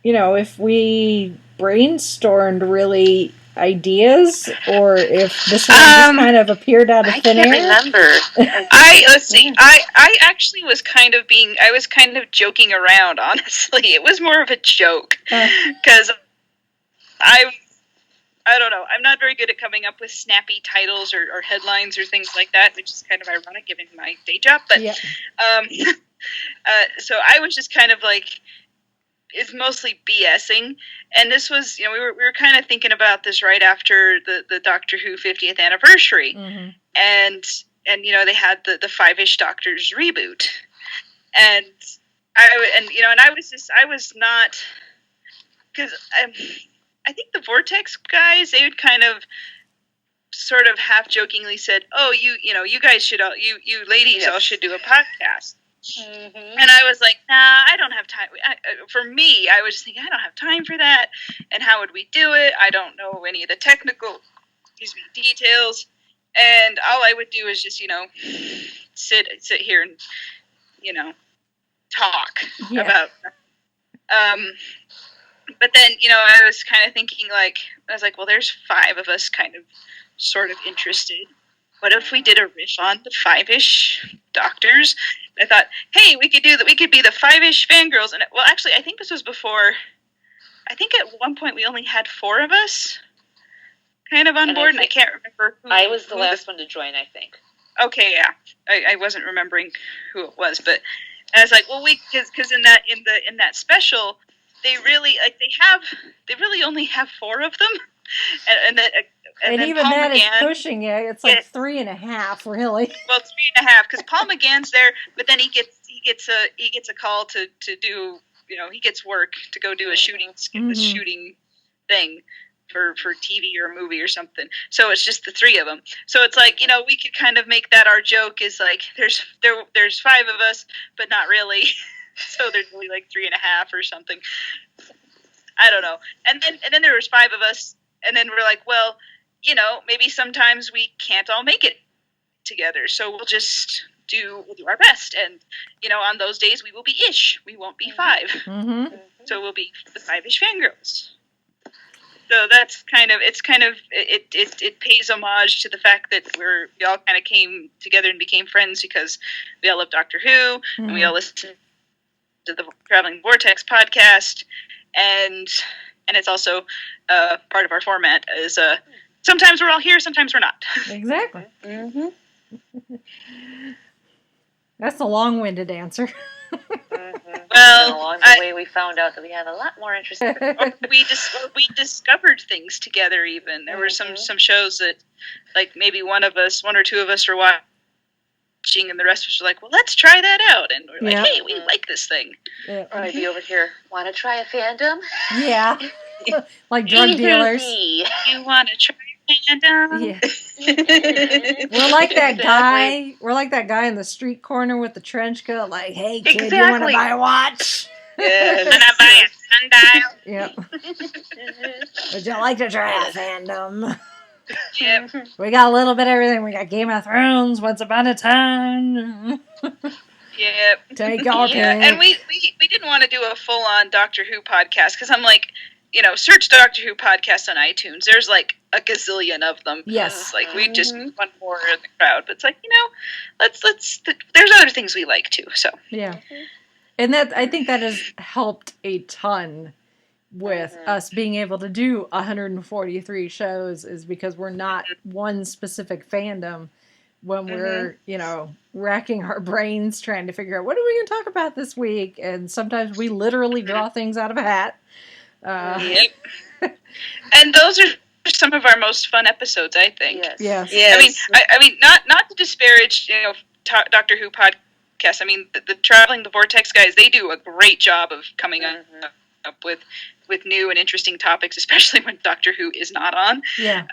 if we brainstormed really ideas, or if this one just kind of appeared out of thin air. I can't remember. Let's see. I actually was kind of joking around, honestly. It was more of a joke. Because I don't know. I'm not very good at coming up with snappy titles or headlines or things like that, which is kind of ironic given my day job. But so I was just kind of like, it's mostly BSing, and this was, we were kind of thinking about this right after the Doctor Who 50th anniversary, and they had the Five-ish Doctors reboot, and I was not, because I think the Vortex guys, they would kind of sort of half jokingly said, "Oh, you guys should all, you ladies all should do a podcast." And I was like, nah, I don't have time. For me, I was just thinking, I don't have time for that. And how would we do it? I don't know any of the technical details. And all I would do is just, sit here and, talk about. But then, I was kind of thinking, well, there's 5 of us kind of sort of interested. What if we did a riff on the Five-ish Doctors? I thought, hey, we could be the Five-ish Fangirls. And actually, I think this was before. I think at one point we only had 4 of us, kind of on board, and I can't remember who. I was the last one to join, I think. Okay, yeah, I wasn't remembering who it was, but I was like, well, because in that special, they really only have 4 of them, and even Paul that McGann, is pushing it. It's like 3.5, really. Well, 3.5, because Paul McGann's there, but then he gets a call to do, he gets work to go do a shooting thing for TV or a movie or something. So it's just the 3 of them. So it's like, we could kind of make that our joke, is like there's 5 of us, but not really. So there's only like 3.5 or something. I don't know. And then there was 5 of us, and then we're like, well, maybe sometimes we can't all make it together, so we'll do our best, and on those days we will be ish. We won't be 5, so we'll be the Five-ish Fangirls. So that's it pays homage to the fact that we all kind of came together and became friends because we all love Doctor Who, and we all listen to the Traveling Vortex podcast, and it's also part of our format is sometimes we're all here, sometimes we're not. Exactly. That's a long-winded answer. Well, along the way, we found out that we have a lot more interest. we discovered things together. Even there were some shows that, like, maybe one or two of us were watching, and the rest of us were like, "Well, let's try that out." And we're like, "Hey, we like this thing." Or I'd be over here, want to try a fandom? Yeah, like drug dealers. You want to try a fandom? Yeah. We're like that guy. We're like that guy in the street corner with the trench coat. Like, hey, kid, you want to buy a watch? Yeah. Want to buy a sundial? Yep. Would you like to try a fandom? Yep. We got a little bit of everything. We got Game of Thrones, Once Upon a Time. Yep. Take your pick. And we didn't want to do a full-on Doctor Who podcast because I'm like, search Doctor Who podcast on iTunes. There's like a gazillion of them. Yes. It's like we just want more in the crowd. But it's like, let's there's other things we like too. So yeah. And I think that has helped a ton with us being able to do 143 shows, is because we're not one specific fandom when we're, racking our brains trying to figure out what are we going to talk about this week. And sometimes we literally draw things out of a hat. Yep. And those are some of our most fun episodes, I think. Yes. I mean, not to disparage, Doctor Who podcast. I mean, the Traveling the Vortex guys, they do a great job of coming up with new and interesting topics, especially when Doctor Who is not on. Yeah.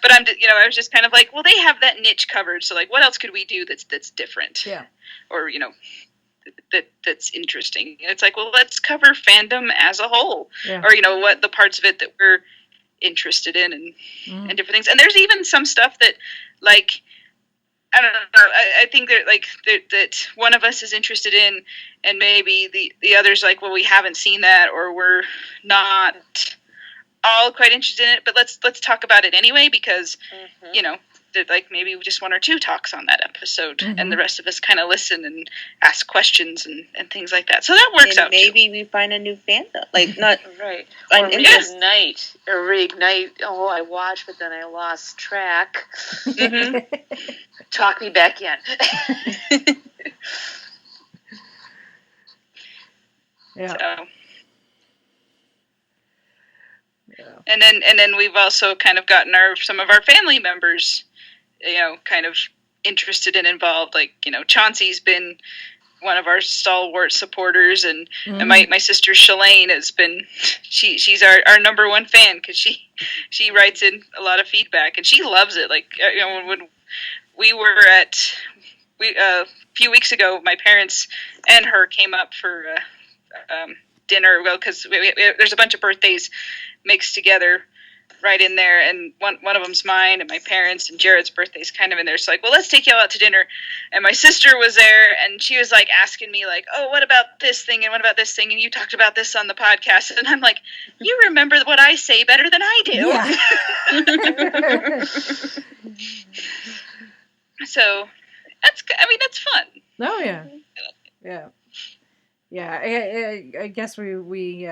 But I was just kind of like, well, they have that niche covered, so like, what else could we do that's different? Yeah. Or that's interesting. It's like, well, let's cover fandom as a whole, or what the parts of it that we're interested in, and different things. And there's even some stuff that, like, I don't know. I think that one of us is interested in, and maybe the other's like, well, we haven't seen that, or we're not all quite interested in it. But let's talk about it anyway, because like maybe just one or two talks on that episode, and the rest of us kind of listen and ask questions and things like that. So that works out. Maybe we find a new fandom, like not right, or reignite. Oh, I watched, but then I lost track. Talk me back in. Yeah. So. Yeah. And then we've also kind of gotten some of our family members, kind of interested and involved. Like, Chauncey's been one of our stalwart supporters, and my sister Shalane has been, she's our number one fan, because she writes in a lot of feedback, and she loves it. Like, when we were a few weeks ago, my parents and her came up for dinner, because there's a bunch of birthdays mixed together right in there, and one of them's mine and my parents, and Jared's birthday's kind of in there. So like, well, let's take y'all out to dinner. And my sister was there, and she was like asking me like, oh, what about this thing, and what about this thing, and you talked about this on the podcast. And I'm like, you remember what I say better than I do. Yeah. So that's fun. Oh yeah. I guess we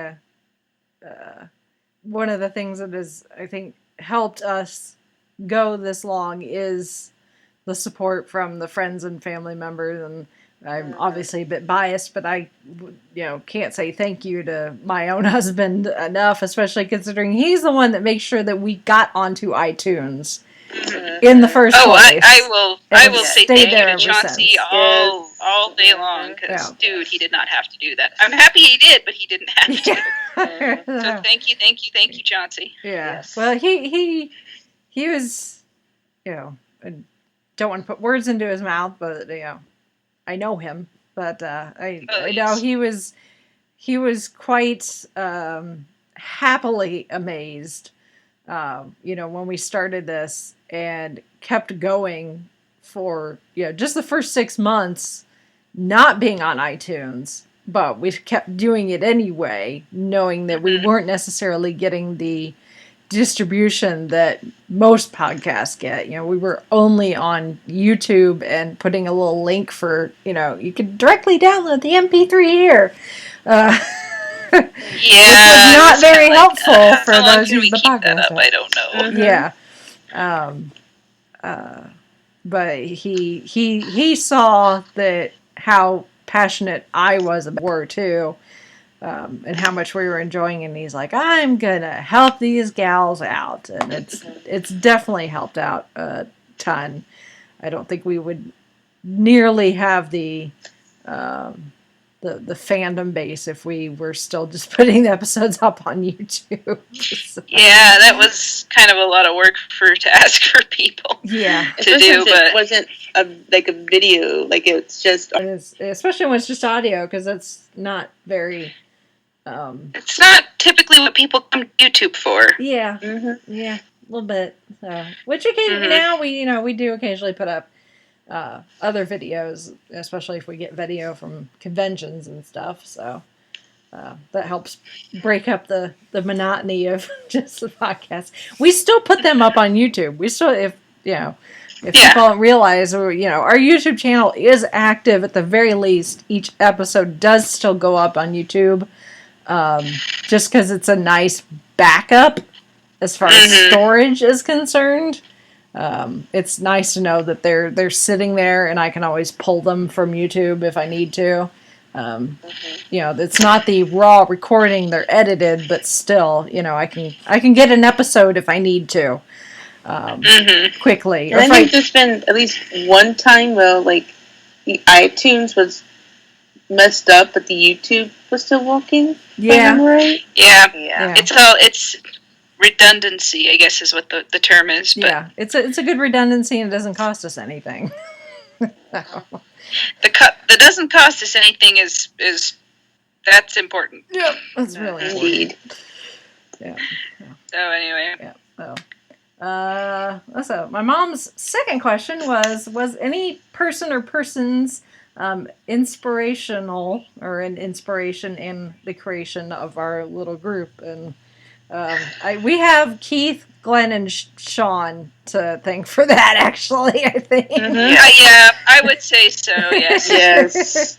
one of the things that has, I think, helped us go this long is the support from the friends and family members. And I'm obviously a bit biased, but I, can't say thank you to my own husband enough, especially considering he's the one that makes sure that we got onto iTunes in the first place. I will say thank you to Chauncey all day long, because dude, he did not have to do that. I'm happy he did, but he didn't have to. So thank you, Chauncey. Yeah. Yes. Well, he was, I don't want to put words into his mouth, but I know him, but I know he was quite happily amazed. When we started this and kept going for, just the first 6 months, not being on iTunes, but we kept doing it anyway, knowing that we weren't necessarily getting the distribution that most podcasts get. We were only on YouTube and putting a little link for, you could directly download the MP3 here. Which was not very helpful for those who the podcast. I don't know. Yeah. But he saw that how passionate I was about war too, and how much we were enjoying, and he's like, I'm gonna help these gals out, and it's definitely helped out a ton. I don't think we would nearly have the fandom base if we were still just putting the episodes up on YouTube. So. Yeah, that was kind of a lot of work to ask for people. Yeah, to do, but it wasn't a video. Like it's just, especially when it's just audio, because it's not very. It's not typically what people come to YouTube for. Yeah, yeah, a little bit. So, which occasionally now we do occasionally put up. Other videos, especially if we get video from conventions and stuff, so that helps break up the monotony of just the podcast. We still put them up on YouTube. We still, if people don't realize, our YouTube channel is active at the very least. Each episode does still go up on YouTube, just because it's a nice backup as far as storage is concerned. It's nice to know that they're sitting there, and I can always pull them from YouTube if I need to. It's not the raw recording; they're edited, but still, I can get an episode if I need to quickly. And I think there's been at least one time where like the iTunes was messed up, but the YouTube was still working. Yeah. Right? Yeah. It's redundancy, I guess is what the term is. But yeah, it's a good redundancy, and it doesn't cost us anything. the doesn't cost us anything is that's important. Yeah, that's really indeed. Yeah. So anyway. Yeah. So my mom's second question was any person or persons inspirational or an inspiration in the creation of our little group? And we have Keith, Glenn, and Sean to thank for that. Actually, I think. Mm-hmm. Yeah, I would say so. Yes. Yes.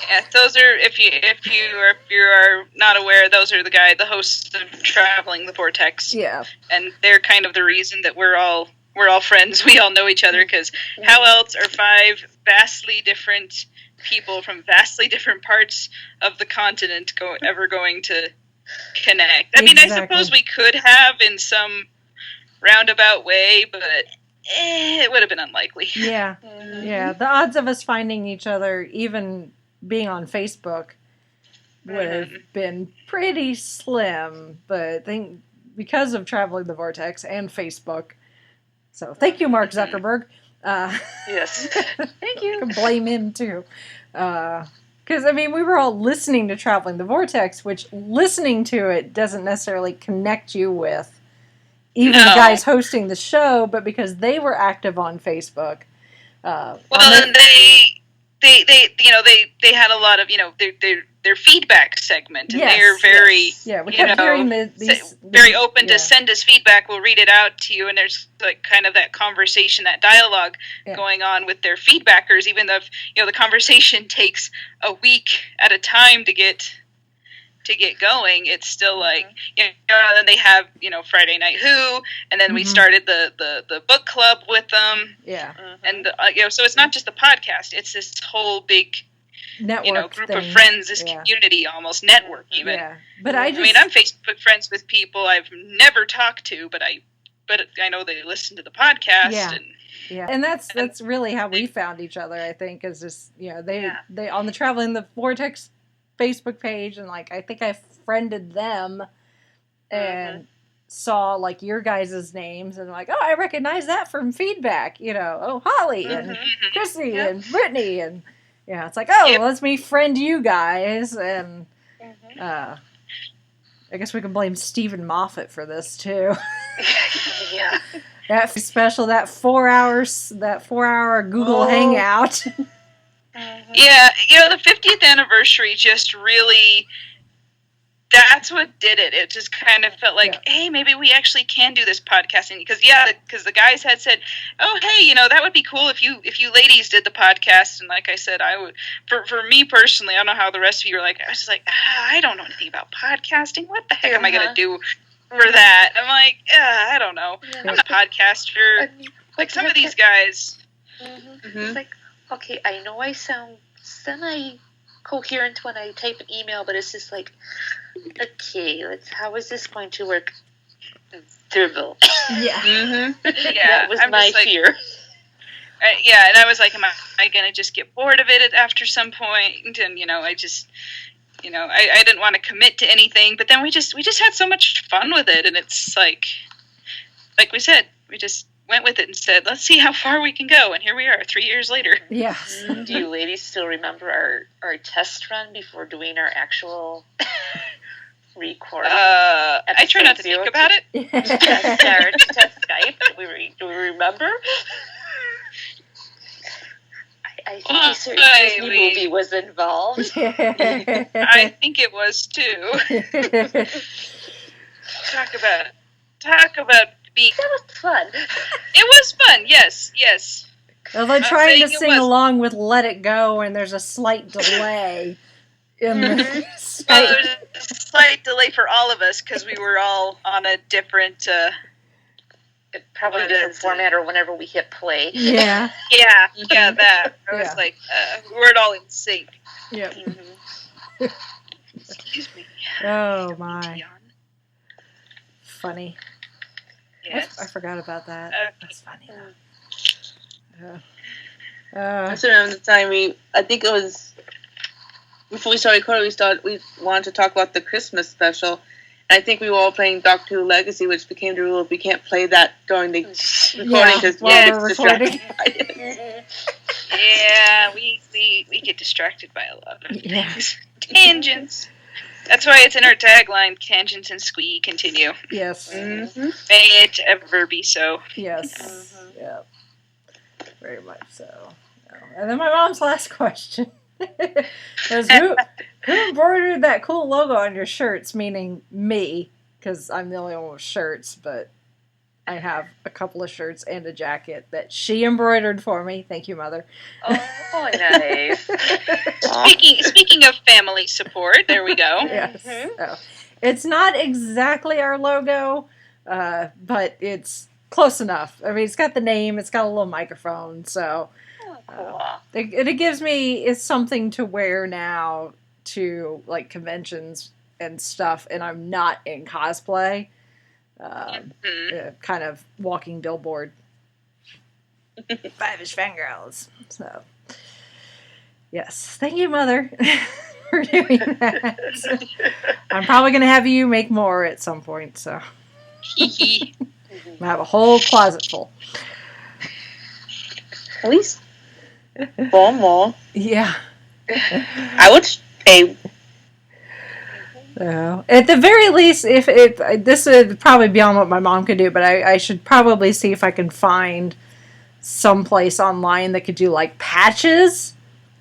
Yeah, those are if you are not aware, those are the hosts of Traveling the Vortex. Yeah, and they're kind of the reason that we're all friends. We all know each other because how else are 5 vastly different people from vastly different parts of the continent ever going to connect? I mean, I suppose we could have in some roundabout way, but it would have been unlikely. Yeah, yeah. The odds of us finding each other, even being on Facebook, would have been pretty slim. But I think because of Traveling the Vortex and Facebook. So thank you, Mark Zuckerberg. Yes. Thank you. You can blame him too. Because, I mean, we were all listening to Traveling the Vortex, which listening to it doesn't necessarily connect you with even the guys hosting the show, but because they were active on Facebook. And they had a lot of, their feedback segment, and they're very, we kept hearing very open to send us feedback. We'll read it out to you, and there's like kind of that conversation, that dialogue going on with their feedbackers, even though the conversation takes a week at a time to get going. It's still like then they have Friday Night Who, and then we started the book club with them. And so it's not just the podcast; it's this whole big network group thing. Of friends, this community, almost network even. Yeah, but I mean, I'm Facebook friends with people I've never talked to, but I know they listen to the podcast. And that's really how we found each other. I think is just they on the Traveling the Vortex Facebook page, and like I think I friended them and saw like your guys' names and like, oh, I recognize that from feedback. Holly and Chrissy and Brittany, and it's like, oh, let's me friend you guys. And I guess we can blame Stephen Moffat for this too. That special, that 4 hour Google Hangout. Yeah, the 50th anniversary just really, that's what did it. It just kind of felt like, hey, maybe we actually can do this podcasting. Because the guys had said, oh, hey, that would be cool if you ladies did the podcast. And like I said, I would, for me personally, I don't know how the rest of you are like, I was just like, I don't know anything about podcasting. What the heck am I going to do for that? I'm like, I don't know. I'm a podcaster. Like some of these guys. It's like, okay, I know I sound semi-coherent when I type an email, but it's just like, okay, how is this going to work? Dribble. Yeah. That was my fear. And I was like, am I going to just get bored of it after some point? And, I just, I didn't want to commit to anything, but then we just had so much fun with it, and it's like we said, we just went with it and said, let's see how far we can go, and here we are 3 years later. Yes. Do you ladies still remember our test run before doing our actual recording? I try not to think about it. To test Skype. Do we remember? I think a certain Disney movie was involved. I think it was too. Talk about being. That was fun. It was fun. Yes. Although trying to sing along with "Let It Go" and there's a slight delay in the well, there's a slight delay for all of us because we were all on a different. Probably a different format, or whenever we hit play. Yeah. That. I was like, we weren't all in sync. Yep. Excuse me. Oh, my. Funny. Yes. I forgot about that. That's funny. I still remember the time I think it was, before we started recording, we wanted to talk about the Christmas special, I think we were all playing Doctor Who Legacy, which became the rule. We can't play that during the recording because we get distracted by it. Yeah, we get distracted by a lot of things. Tangents. That's why it's in our tagline, tangents and squee continue. Yes. Mm-hmm. May it ever be so. Yes. Mm-hmm. Yeah. Very much so. And then my mom's last question was, who embroidered that cool logo on your shirts? Meaning me, because I'm the only one with shirts, but I have a couple of shirts and a jacket that she embroidered for me. Thank you, Mother. Oh, nice. Speaking of family support, there we go. Yes. Mm-hmm. So, it's not exactly our logo, but it's close enough. I mean, it's got the name, it's got a little microphone, so cool. It gives me it's something to wear now to like conventions and stuff, and I'm not in cosplay. Kind of walking billboard. 5-ish fangirls. So, yes, thank you, Mother, for doing that. I'm probably going to have you make more at some point, so I have a whole closet full. At least 4 more. Yeah. I would say. So, at the very least, if this would probably beyond what my mom could do, but I should probably see if I can find someplace online that could do like patches,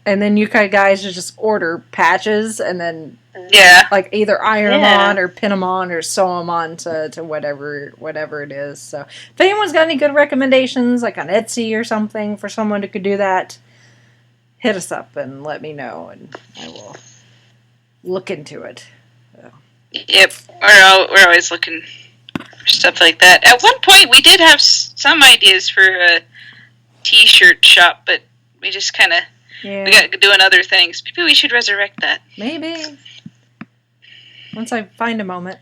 and then you guys should just order patches and then like either iron them on or pin them on or sew them on to whatever it is. So if anyone's got any good recommendations, like on Etsy or something, for someone who could do that, hit us up and let me know, and I will look into it. Yep, we're always looking for stuff like that. At one point, we did have some ideas for a T-shirt shop, but we just kind of we got doing other things. Maybe we should resurrect that. Maybe once I find a moment.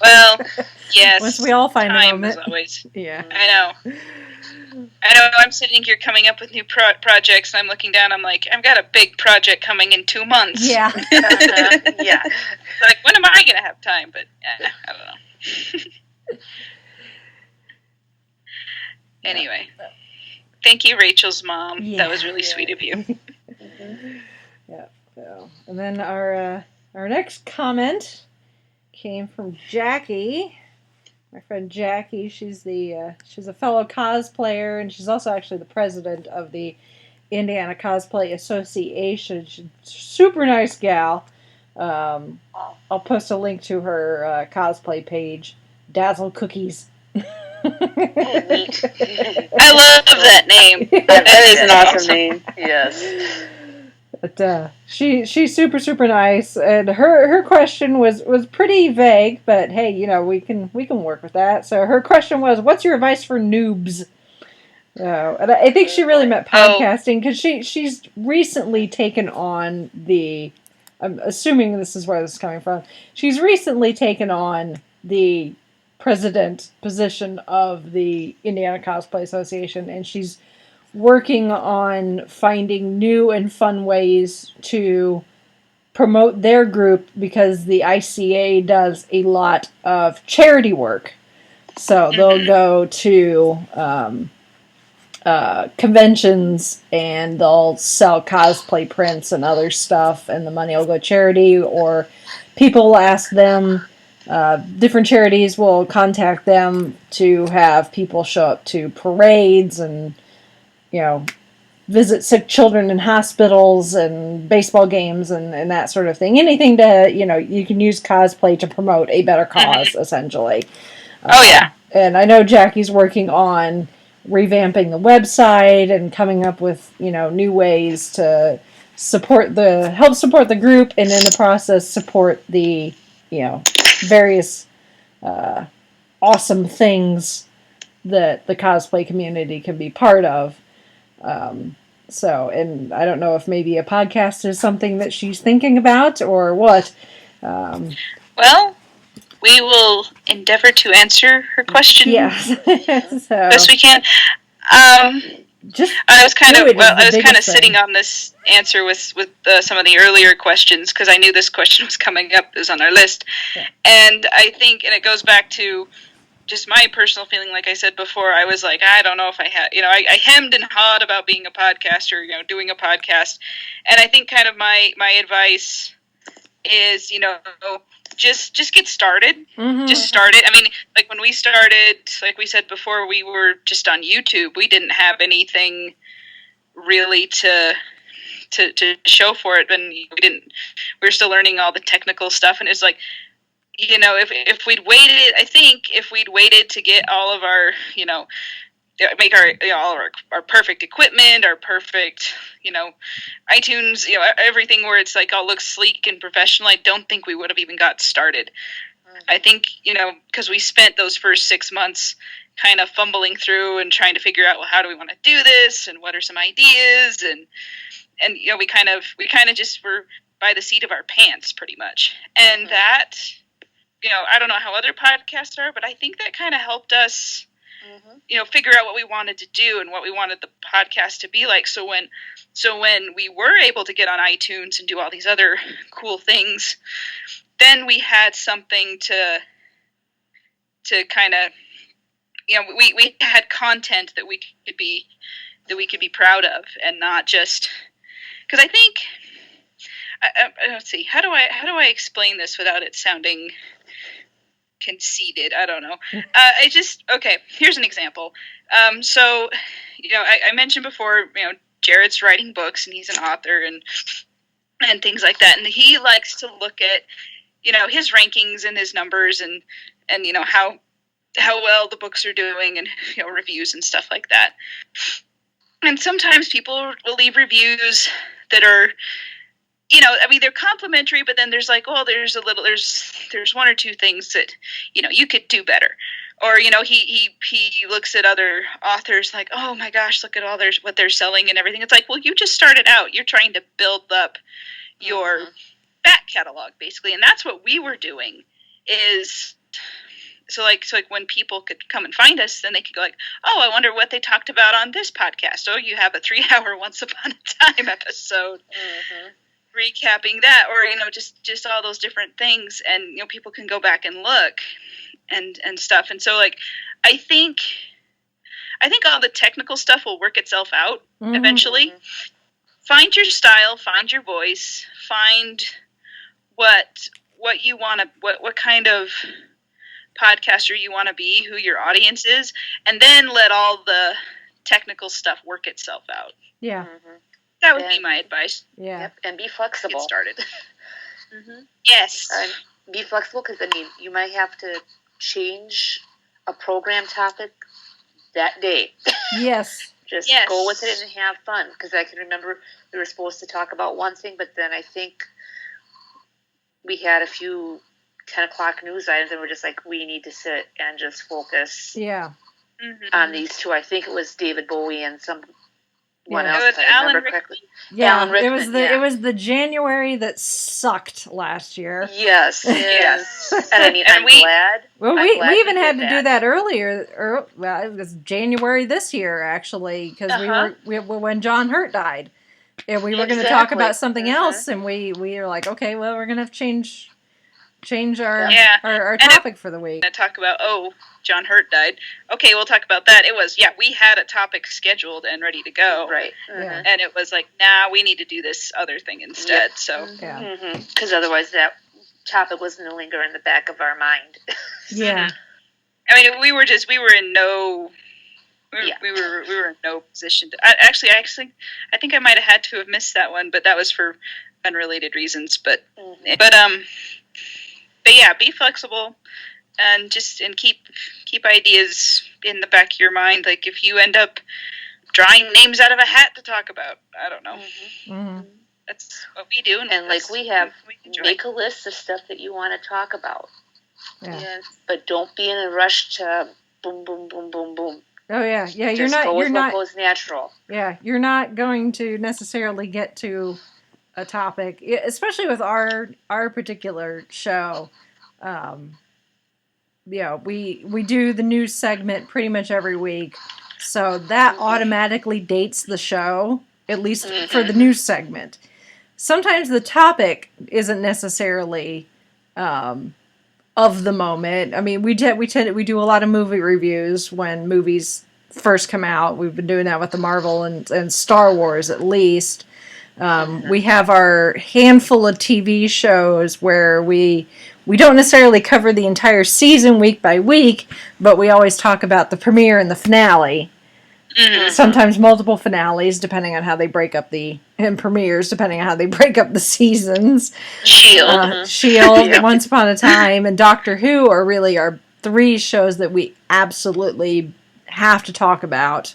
Well, yes. Once we all find a moment. As always. Yeah. I know. I'm sitting here coming up with new projects, and I'm looking down, I'm like, I've got a big project coming in 2 months. Yeah. Yeah. Like, when am I going to have time? But, I don't know. Anyway. Thank you, Rachel's mom. Yeah. That was really sweet of you. Yeah. So, and then our next comment came from Jackie. My friend Jackie, she's a fellow cosplayer, and she's also actually the president of the Indiana Cosplay Association. She's a super nice gal. I'll post a link to her cosplay page, Dazzle Cookies. I love that name. That is an awesome name. Yes. But she's super, super nice, and her question was pretty vague, but hey, we can work with that. So her question was, "What's your advice for noobs?" And I think she really meant podcasting, because she's recently taken on I'm assuming this is where this is coming from. She's recently taken on the president position of the Indiana Cosplay Association, and she's working on finding new and fun ways to promote their group, because the ICA does a lot of charity work. So they'll go to conventions and they'll sell cosplay prints and other stuff, and the money will go charity, or people will ask them, different charities will contact them to have people show up to parades and visit sick children in hospitals and baseball games and that sort of thing. Anything to, you can use cosplay to promote a better cause, essentially. Oh, yeah. And I know Jackie's working on revamping the website and coming up with, new ways to help support the group, and in the process support the, various awesome things that the cosplay community can be part of. And I don't know if maybe a podcast is something that she's thinking about or what. Well, we will endeavor to answer her question. Yes. Best we can. I was kind of sitting on this answer with some of the earlier questions because I knew this question was coming up. It was on our list, and I think, and it goes back to just my personal feeling. Like I said before, I was like, I don't know if I had, I hemmed and hawed about being a podcaster, doing a podcast, and I think kind of my advice is, just get started. Mm-hmm. Just start it. I mean, like when we started, like we said before, we were just on YouTube. We didn't have anything really to show for it, and we were still learning all the technical stuff. And it's like, if we'd waited, I think if we'd waited to get all of our, make our, all of our perfect equipment, our perfect, iTunes, everything where it's like all looks sleek and professional, I don't think we would have even got started. I think, because we spent those first 6 months kind of fumbling through and trying to figure out, well, how do we want to do this, and what are some ideas, and we kind of just were by the seat of our pants pretty much. And that, I don't know how other podcasts are, but I think that kind of helped us figure out what we wanted to do and what we wanted the podcast to be like. So when we were able to get on iTunes and do all these other cool things, then we had something to kind of, we had content that we could be proud of, and not just, because I think, let's see, how do I explain this without it sounding conceited? I don't know. Okay, here's an example. So, I mentioned before, Jared's writing books and he's an author and things like that. And he likes to look at, his rankings and his numbers and how well the books are doing, and, reviews and stuff like that. And sometimes people will leave reviews that are, they're complimentary, but then there's like, oh, there's one or two things that, you could do better. Or, he looks at other authors like, oh my gosh, look at all what they're selling and everything. It's like, well, you just started out. You're trying to build up your back catalog, basically. And that's what we were doing is, so like when people could come and find us, then they could go like, oh, I wonder what they talked about on this podcast. Oh, you have a 3-hour Once Upon a Time episode. Mm-hmm. Recapping that, or just all those different things, and people can go back and look and stuff. And so like I think all the technical stuff will work itself out eventually. Find your style, find your voice, find what you want to, what kind of podcaster you want to be, who your audience is, and then let all the technical stuff work itself out. Yeah. That would be my advice. Yeah. Yep. And be flexible. Get started. Yes. Be flexible, because, you might have to change a program topic that day. Yes. Just go with it and have fun. Because I can remember we were supposed to talk about one thing, but then I think we had a few 10 o'clock news items, and we're just like, we need to sit and just focus on these two. I think it was David Bowie and some... One else, it was Alan Rickman. Yeah, Alan Rickman, it was the January that sucked last year. Yes. And I'm glad. Well, we even had to do that earlier. Well, it was January this year actually, because we when John Hurt died, and we were going to talk about something else, and we were like, okay, well, we're going to have to change our topic for the week. Talk about, John Hurt died. Okay, we'll talk about that. It was, we had a topic scheduled and ready to go. Right. Yeah. And it was like, nah, we need to do this other thing instead. Yep. So. Yeah. Because otherwise that topic was going to linger in the back of our mind. Yeah. I mean, we were in no... We were in no position to... I think I might have had to have missed that one, but that was for unrelated reasons. But yeah, be flexible. And keep ideas in the back of your mind. Like if you end up drawing names out of a hat to talk about, I don't know. That's what we do. And like we make a list of stuff that you want to talk about. Yeah. Yes. But don't be in a rush to boom, boom, boom, boom, boom. Oh yeah. You're not. What goes natural. Yeah, you're not going to necessarily get to a topic, especially with our particular show. We do the news segment pretty much every week. So that automatically dates the show, at least for the news segment. Sometimes the topic isn't necessarily of the moment. I mean, we do a lot of movie reviews when movies first come out. We've been doing that with the Marvel and Star Wars at least. We have our handful of TV shows where we don't necessarily cover the entire season week by week, but we always talk about the premiere and the finale. Sometimes multiple finales, depending on how they break up and premieres, depending on how they break up the seasons. Shield, Once Upon a Time, and Doctor Who are really our 3 shows that we absolutely have to talk about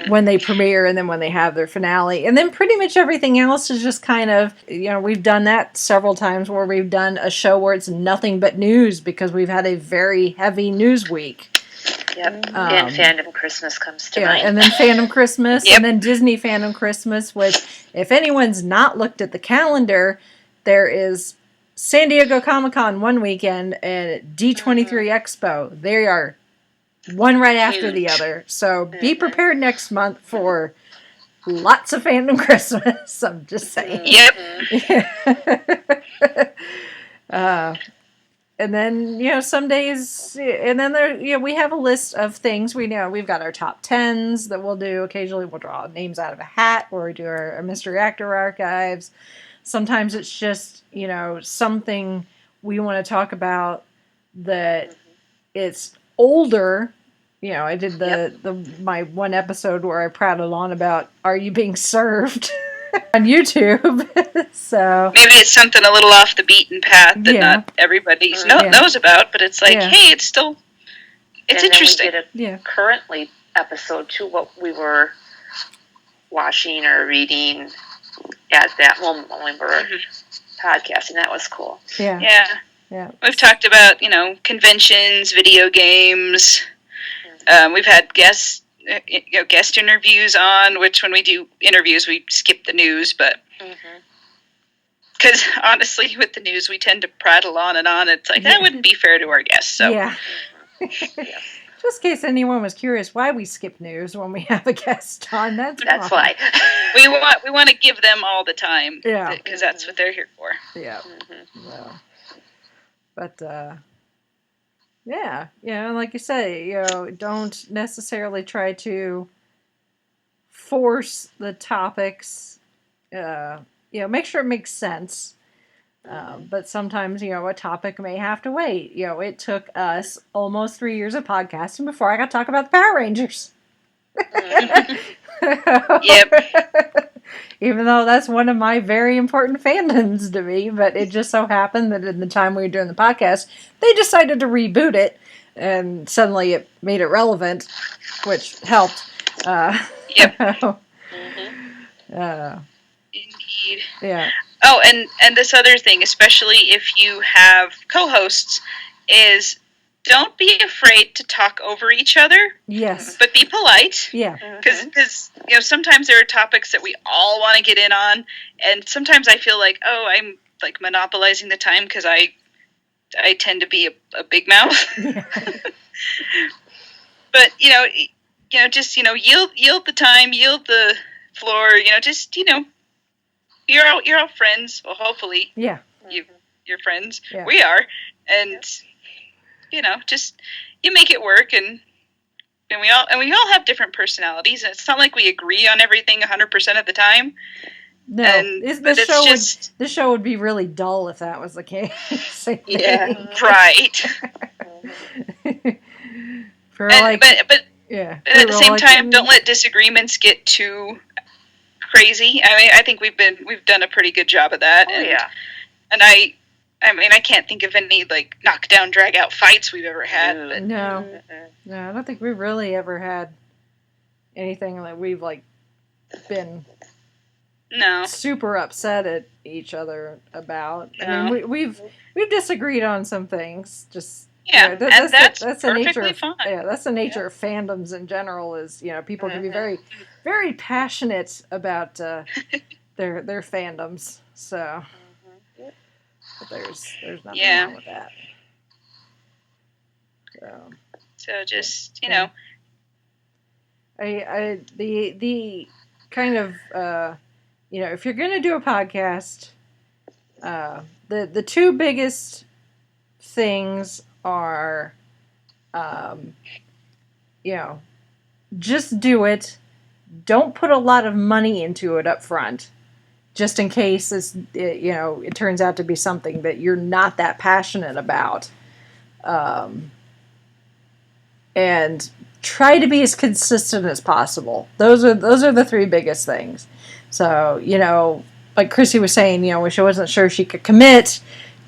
when they premiere and then when they have their finale. And then pretty much everything else is just kind of, we've done that several times where we've done a show where it's nothing but news because we've had a very heavy news week. Yep, and Fandom Christmas comes to mind. And then Fandom Christmas, and then Disney Fandom Christmas, which, if anyone's not looked at the calendar, there is San Diego Comic-Con one weekend and D23 Expo. They are one right after the other. So be prepared next month for lots of Fandom Christmas. I'm just saying. Yep. And then, some days, and then we have a list of things. We know we've got our top 10s that we'll do. Occasionally we'll draw names out of a hat, or we do our mystery actor archives. Sometimes it's just, something we want to talk about that it's older. I did my one episode where I prattled on about, are you being served? On YouTube. So maybe it's something a little off the beaten path that not everybody knows about, but it's like, hey, it's still interesting. Then we did a currently episode too, what we were watching or reading at that moment when we were podcasting. That was cool. Yeah. We've talked about conventions, video games. We've had guest interviews on, which when we do interviews we skip the news, but because honestly with the news we tend to prattle on and on. It's like that wouldn't be fair to our guests. So just in case anyone was curious why we skip news when we have a guest on, that's why we want to give them all the time, because that's what they're here for. But like you say, don't necessarily try to force the topics. Make sure it makes sense. But sometimes, a topic may have to wait. It took us almost 3 years of podcasting before I got to talk about the Power Rangers. Yep. Even though that's one of my very important fandoms to me, but it just so happened that in the time we were doing the podcast, they decided to reboot it, and suddenly it made it relevant, which helped. Yep. Indeed. Yeah. Oh, and this other thing, especially if you have co-hosts, is don't be afraid to talk over each other. Yes. But be polite. Yeah. Because sometimes there are topics that we all want to get in on, and sometimes I feel like, I'm like monopolizing the time because I tend to be a big mouth. Yeah. But just yield the time, yield the floor. You're all friends. Well, hopefully, you're friends. Yeah. We are, and just you make it work, and we all have different personalities, and it's not like we agree on everything 100% of the time. No, this show would be really dull if that was the case. Yeah, right. But at the same time, don't let disagreements get too crazy. I mean, I think we've done a pretty good job of that. And I can't think of any like knockdown, drag out fights we've ever had. But. No, I don't think we've really ever had anything that we've like been super upset at each other about. No. I mean, we've disagreed on some things. Just that's the nature of fun. That's the nature of fandoms in general. Is people can be very, very passionate about their fandoms. So. But there's nothing wrong with that. So just The kind of if you're gonna do a podcast, the two biggest things are, just do it. Don't put a lot of money into it up front, just in case it turns out to be something that you're not that passionate about. And try to be as consistent as possible. Those are the three biggest things. So, like Chrissy was saying, when she wasn't sure she could commit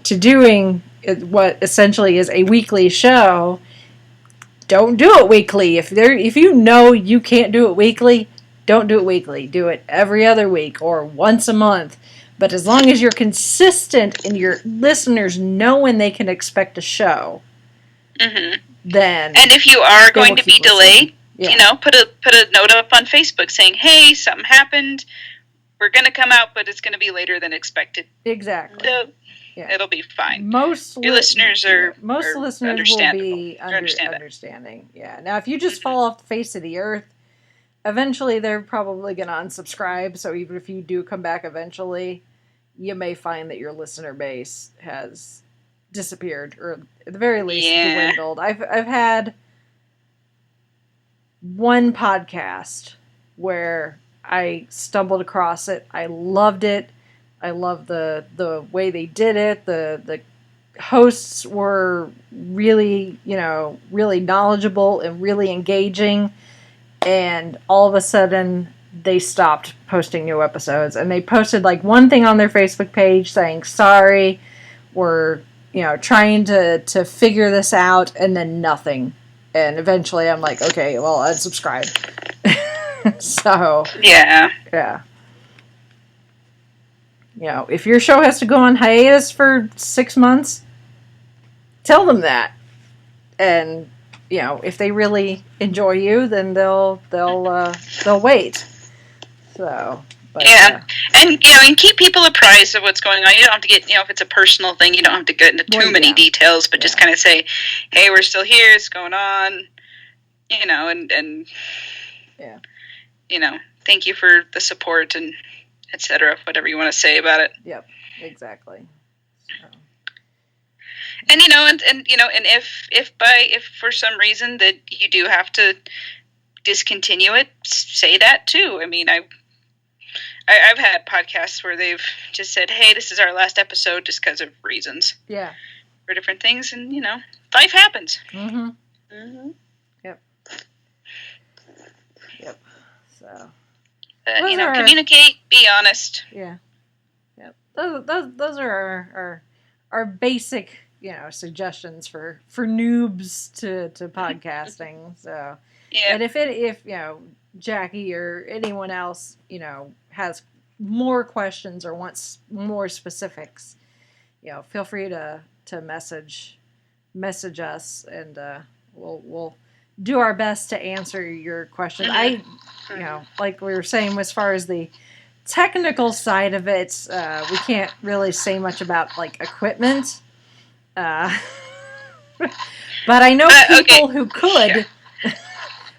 to doing what essentially is a weekly show, don't do it weekly. If you know you can't do it weekly, don't do it weekly. Do it every other week or once a month. But as long as you're consistent and your listeners know when they can expect a show, then... And if you are going to be delayed, put a note up on Facebook saying, hey, something happened. We're going to come out, but it's going to be later than expected. Exactly. It'll be fine. Most listeners will be understanding. Yeah. Now, if you just fall off the face of the earth, eventually they're probably going to unsubscribe. So even if you do come back eventually, you may find that your listener base has disappeared, or at the very least dwindled. I've had one podcast where I stumbled across it. I loved it. I love the way they did it. The hosts were really, really knowledgeable and really engaging. And all of a sudden, they stopped posting new episodes. And they posted like one thing on their Facebook page saying, sorry, we're, trying to figure this out, and then nothing. And eventually I'm like, okay, well, unsubscribe. So. Yeah. If your show has to go on hiatus for 6 months, tell them that. And, if they really enjoy you, then they'll wait. So, but, and keep people apprised of what's going on. You don't have to get, if it's a personal thing, you don't have to get into too many details, but just kind of say, hey, we're still here, it's going on, and thank you for the support and etc. Whatever you want to say about it. Yep, exactly. So. And if for some reason that you do have to discontinue it, say that too. I mean, I've had podcasts where they've just said, "Hey, this is our last episode," just because of reasons. Yeah. For different things, and life happens. Mm-hmm. Mm-hmm. Yep. So. Communicate, be honest. Yeah. Yep. Those are our basic, suggestions for noobs to podcasting. So, and if Jackie or anyone else, has more questions or wants more specifics, feel free to message us, and we'll do our best to answer your question. Like we were saying, as far as the technical side of it, we can't really say much about like equipment. But I know people who could. Sure.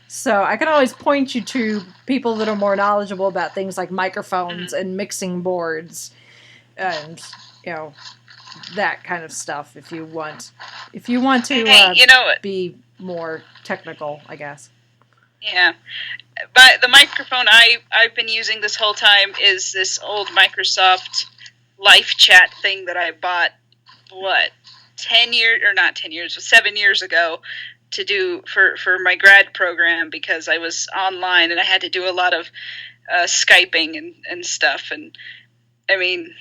So I can always point you to people that are more knowledgeable about things like microphones and mixing boards, and that kind of stuff. If you want to be more technical, I guess. Yeah, but the microphone I've been using this whole time is this old Microsoft Live Chat thing that I bought 7 years ago to do for my grad program, because I was online and I had to do a lot of Skyping and stuff. And I mean,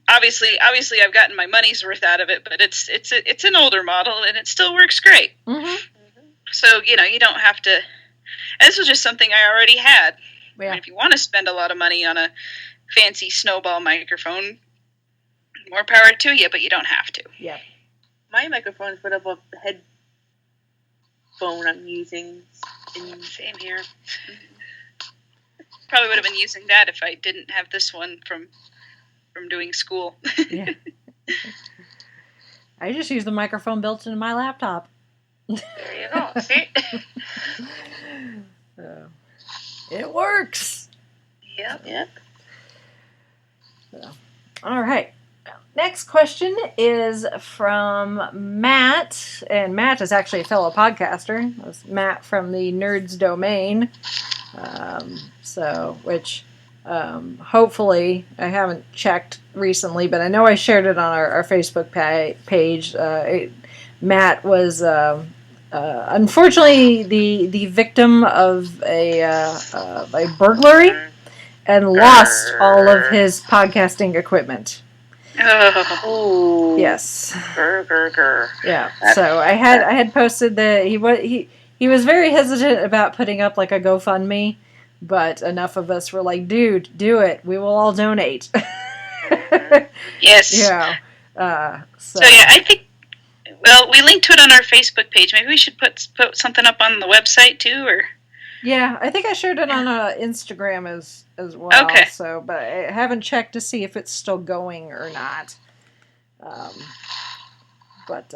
obviously I've gotten my money's worth out of it, but it's an older model and it still works great. Mm-hmm. So, you don't have to. And this was just something I already had. Yeah. If you want to spend a lot of money on a fancy snowball microphone, more power to you, but you don't have to. Yeah. My microphone is put up a headphone I'm using. Same here. Probably would have been using that if I didn't have this one from doing school. Yeah. I just use the microphone built into my laptop. There you go. See? works. Yep. So, all right. Next question is from Matt, and Matt is actually a fellow podcaster. That's Matt from the Nerds Domain. Which hopefully, I haven't checked recently, but I know I shared it on our Facebook page. Matt was unfortunately the victim of a burglary and lost all of his podcasting equipment. Oh. Yes. Grr. Yeah. So I had posted that he was very hesitant about putting up like a GoFundMe, but enough of us were like, "Dude, do it. We will all donate." Yes. Yeah. So yeah, I think. Well, we linked to it on our Facebook page. Maybe we should put something up on the website too, or. Yeah, I think I shared it on Instagram as well. Okay. So, but I haven't checked to see if it's still going or not. But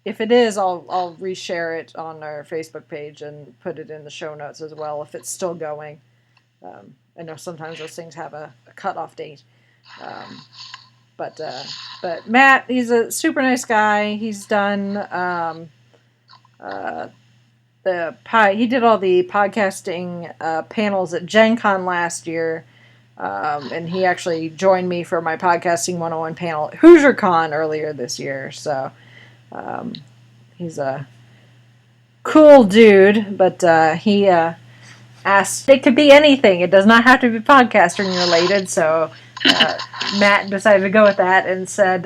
if it is, I'll reshare it on our Facebook page and put it in the show notes as well if it's still going. I know sometimes those things have a cutoff date. But Matt, he's a super nice guy. He's done he did all the podcasting panels at Gen Con last year. And he actually joined me for my podcasting 101 panel at Hoosier Con earlier this year. So he's a cool dude, but he asked, it could be anything. It does not have to be podcasting related. So Matt decided to go with that and said,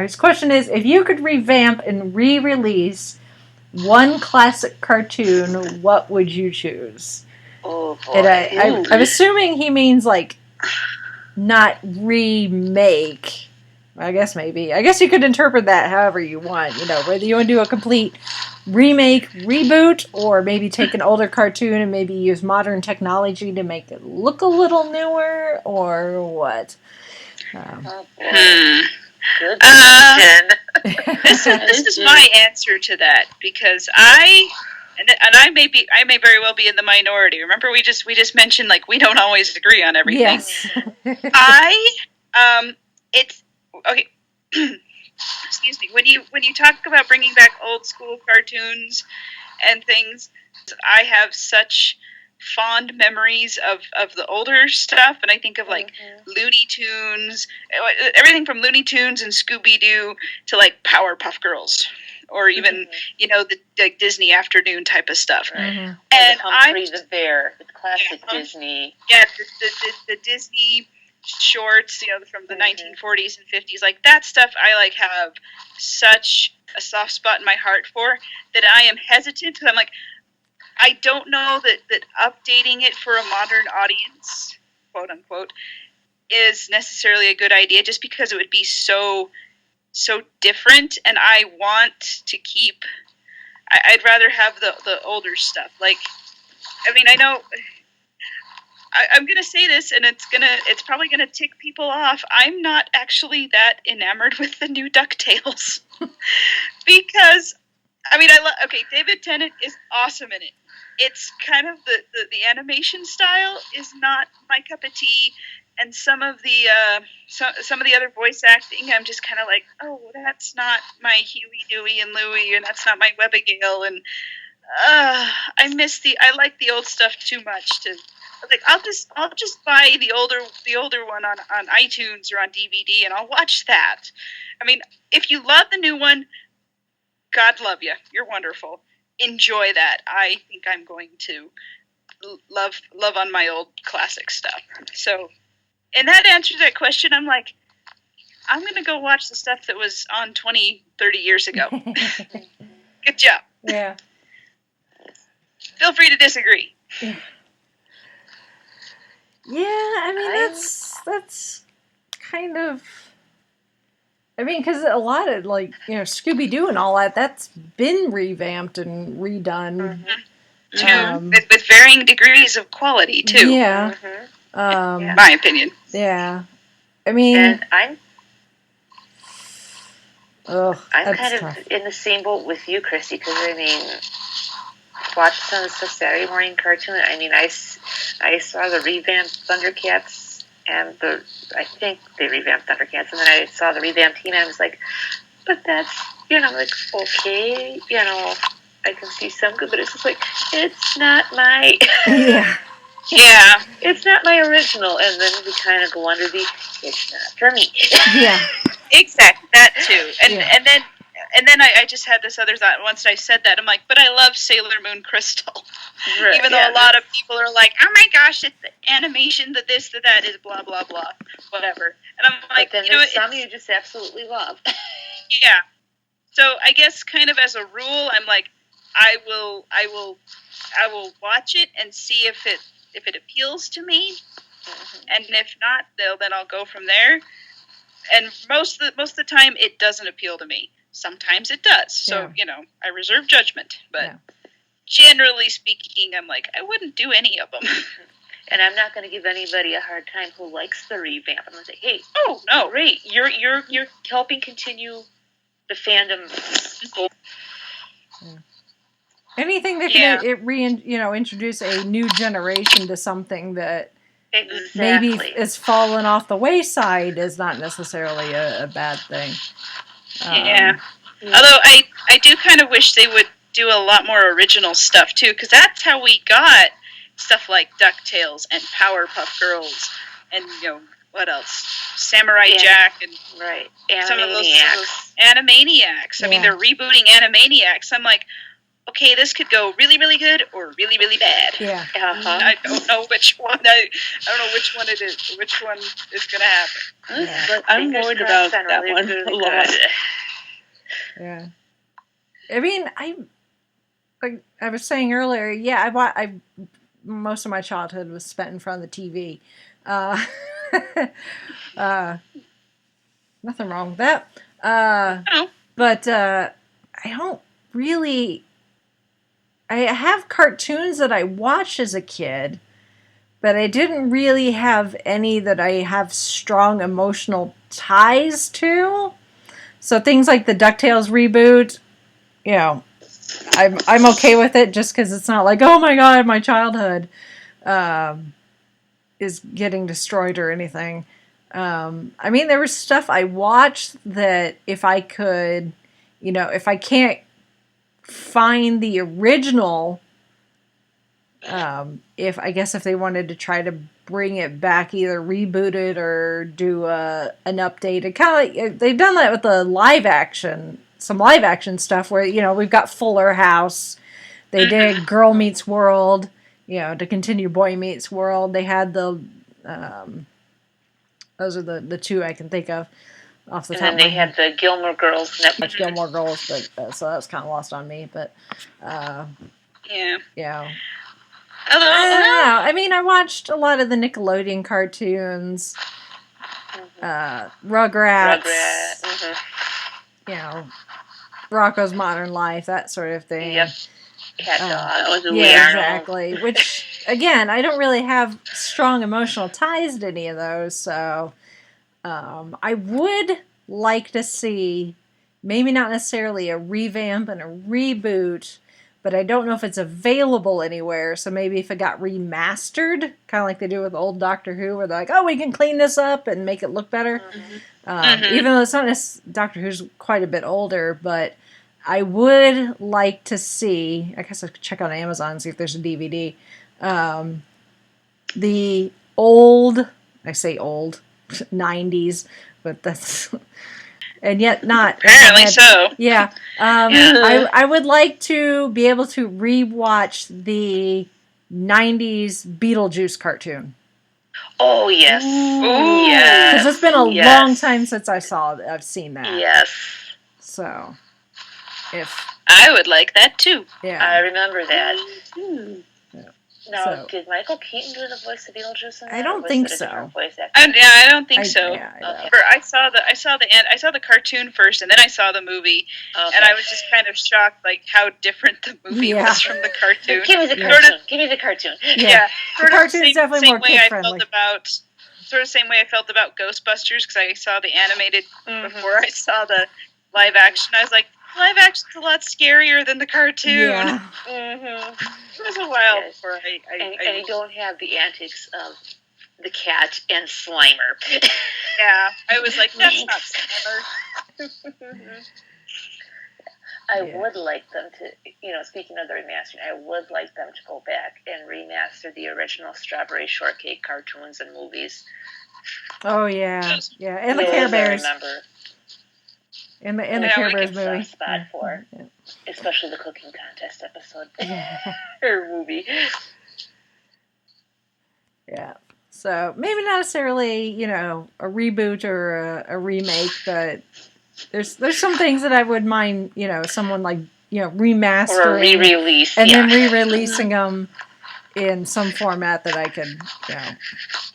his question is, if you could revamp and re-release one classic cartoon, what would you choose? Oh, boy. And I'm assuming he means like not remake. I guess maybe. I guess you could interpret that however you want. You know, whether you want to do a complete remake, reboot, or maybe take an older cartoon and maybe use modern technology to make it look a little newer, or what? Good question. This is my answer to that, because I may very well be in the minority. Remember, we just mentioned like we don't always agree on everything. Yes. It's okay. Excuse me. When you talk about bringing back old school cartoons and things, I have such fond memories of the older stuff, and I think of like Looney Tunes, everything from Looney Tunes and Scooby-Doo to like Powerpuff Girls, or even the Disney afternoon type of stuff. And Humphrey the Bear, the classic Disney. Yeah, the Disney shorts, from the 1940s and 50s, like that stuff. I like have such a soft spot in my heart for that. I am hesitant because I'm like, I don't know that updating it for a modern audience, quote unquote, is necessarily a good idea, just because it would be so different, and I want to keep. I'd rather have the older stuff. Like, I mean, I know. I'm gonna say this, and it's probably gonna tick people off. I'm not actually that enamored with the new DuckTales because, I mean, David Tennant is awesome in it. It's kind of the animation style is not my cup of tea, and some of the other voice acting, I'm just kind of like, oh, that's not my Huey, Dewey, and Louie, and that's not my Webigail, and I like the old stuff too much to. Like, I'll just buy the older one on iTunes or on DVD, and I'll watch that. I mean, if you love the new one, God love you. You're wonderful. Enjoy that. I think I'm going to love on my old classic stuff. So, and that answers that question. I'm like, I'm going to go watch the stuff that was on 20, 30 years ago. Good job. Yeah. Feel free to disagree. Yeah, I mean, that's kind of. I mean, because a lot of, like, Scooby-Doo and all that's been revamped and redone. With varying degrees of quality, too. Yeah. My opinion. Yeah. I mean. And I'm kind tough. of in the same boat with you, Chrissy, because, I mean, watch some of the Saturday morning cartoon. I mean, I saw the revamped Thundercats, and I think they revamped Thundercats, and then I saw the revamped Teen, and I was like, but that's, like, okay, I can see some good, but it's just like, it's not my... Yeah. Yeah. It's not my original, and then we kind of go under the, it's not for me. Yeah. Exactly, that too. And then I just had this other thought. Once I said that, I'm like, but I love Sailor Moon Crystal. Right, even though a lot of people are like, oh my gosh, it's the animation, the this, the that is blah, blah, blah, whatever. And I'm like, but then there's some you just absolutely love. Yeah. So I guess kind of as a rule, I'm like, I will watch it and see if it appeals to me. Mm-hmm. And if not, then I'll go from there. And most of the time, it doesn't appeal to me. Sometimes it does. So, I reserve judgment. But generally speaking, I'm like, I wouldn't do any of them. And I'm not going to give anybody a hard time who likes the revamp. I'm going to say, hey, oh, no. Great. You're helping continue the fandom. Yeah. Anything that can introduce a new generation to something that maybe is fallen off the wayside is not necessarily a bad thing. Yeah. Although I do kind of wish they would do a lot more original stuff too, because that's how we got stuff like DuckTales and Powerpuff Girls and what else? Samurai Jack and some of those Animaniacs. I mean, they're rebooting Animaniacs. I'm like, okay, this could go really, really good or really, really bad. Yeah. I don't know which one. I don't know which one it is. Which one is going to happen. Yeah. But I'm worried about that one a lot. Yeah. I mean, like I was saying earlier, I most of my childhood was spent in front of the TV. Nothing wrong with that. No. But I don't really... I have cartoons that I watched as a kid, but I didn't really have any that I have strong emotional ties to. So things like the DuckTales reboot, I'm okay with it just because it's not like, oh my god, my childhood is getting destroyed or anything. I mean, there was stuff I watched that if I could, if I can't find the original, if they wanted to try to bring it back, either reboot it or do an update. It kind of like they've done that with the some live action stuff where we've got Fuller House. They did Girl Meets World, to continue Boy Meets World. They had the those are the two I can think of off the top. And then they had the Gilmore Girls. Much Gilmore Girls, but so that was kind of lost on me. But yeah. I don't know. I mean, I watched a lot of the Nickelodeon cartoons, Rugrats, Rocko's Modern Life, that sort of thing. Yep. Cat Dog. Exactly. Which, again, I don't really have strong emotional ties to any of those, so I would like to see, maybe not necessarily a revamp and a reboot, but I don't know if it's available anywhere, so maybe if it got remastered, kind of like they do with old Doctor Who, where they're like, oh, we can clean this up and make it look better. Even though it's not Doctor Who's quite a bit older, but I would like to see, I guess I could check on Amazon and see if there's a DVD, the old, I say old, 90s, but that's... And yet not. Apparently so. Yeah. I would like to be able to rewatch the 90s Beetlejuice cartoon. Oh, yes. Ooh. Yes. Because it's been a long time since I've seen that. Yes. So, if... I would like that, too. Yeah. I remember that. Yeah. Now, did Michael Keaton do the voice of Beetlejuice? I don't think so. I don't think so. Yeah, I saw the cartoon first, and then I saw the movie, and I was just kind of shocked, like how different the movie was from the cartoon. Give me the cartoon. Give me the cartoon. Yeah, the cartoon is definitely more kid friendly. Sort of same way I felt about Ghostbusters, because I saw the animated before I saw the live action. I was like, live action's a lot scarier than the cartoon. Yeah. It was a while before and you don't have the antics of the cat and Slimer. Yeah, I was like, that's not Slimer. I would like them to, speaking of the remastering, I would like them to go back and remaster the original Strawberry Shortcake cartoons and movies. Oh, yeah. Yeah, and the Care Bears. I remember. And the Care Bears movie. Spot for, especially the cooking contest episode. Or movie. Yeah. So, maybe not necessarily, a reboot or a remake, but there's some things that I would mind, someone like, remastering. Or a re-release. And then re-releasing them in some format that I could,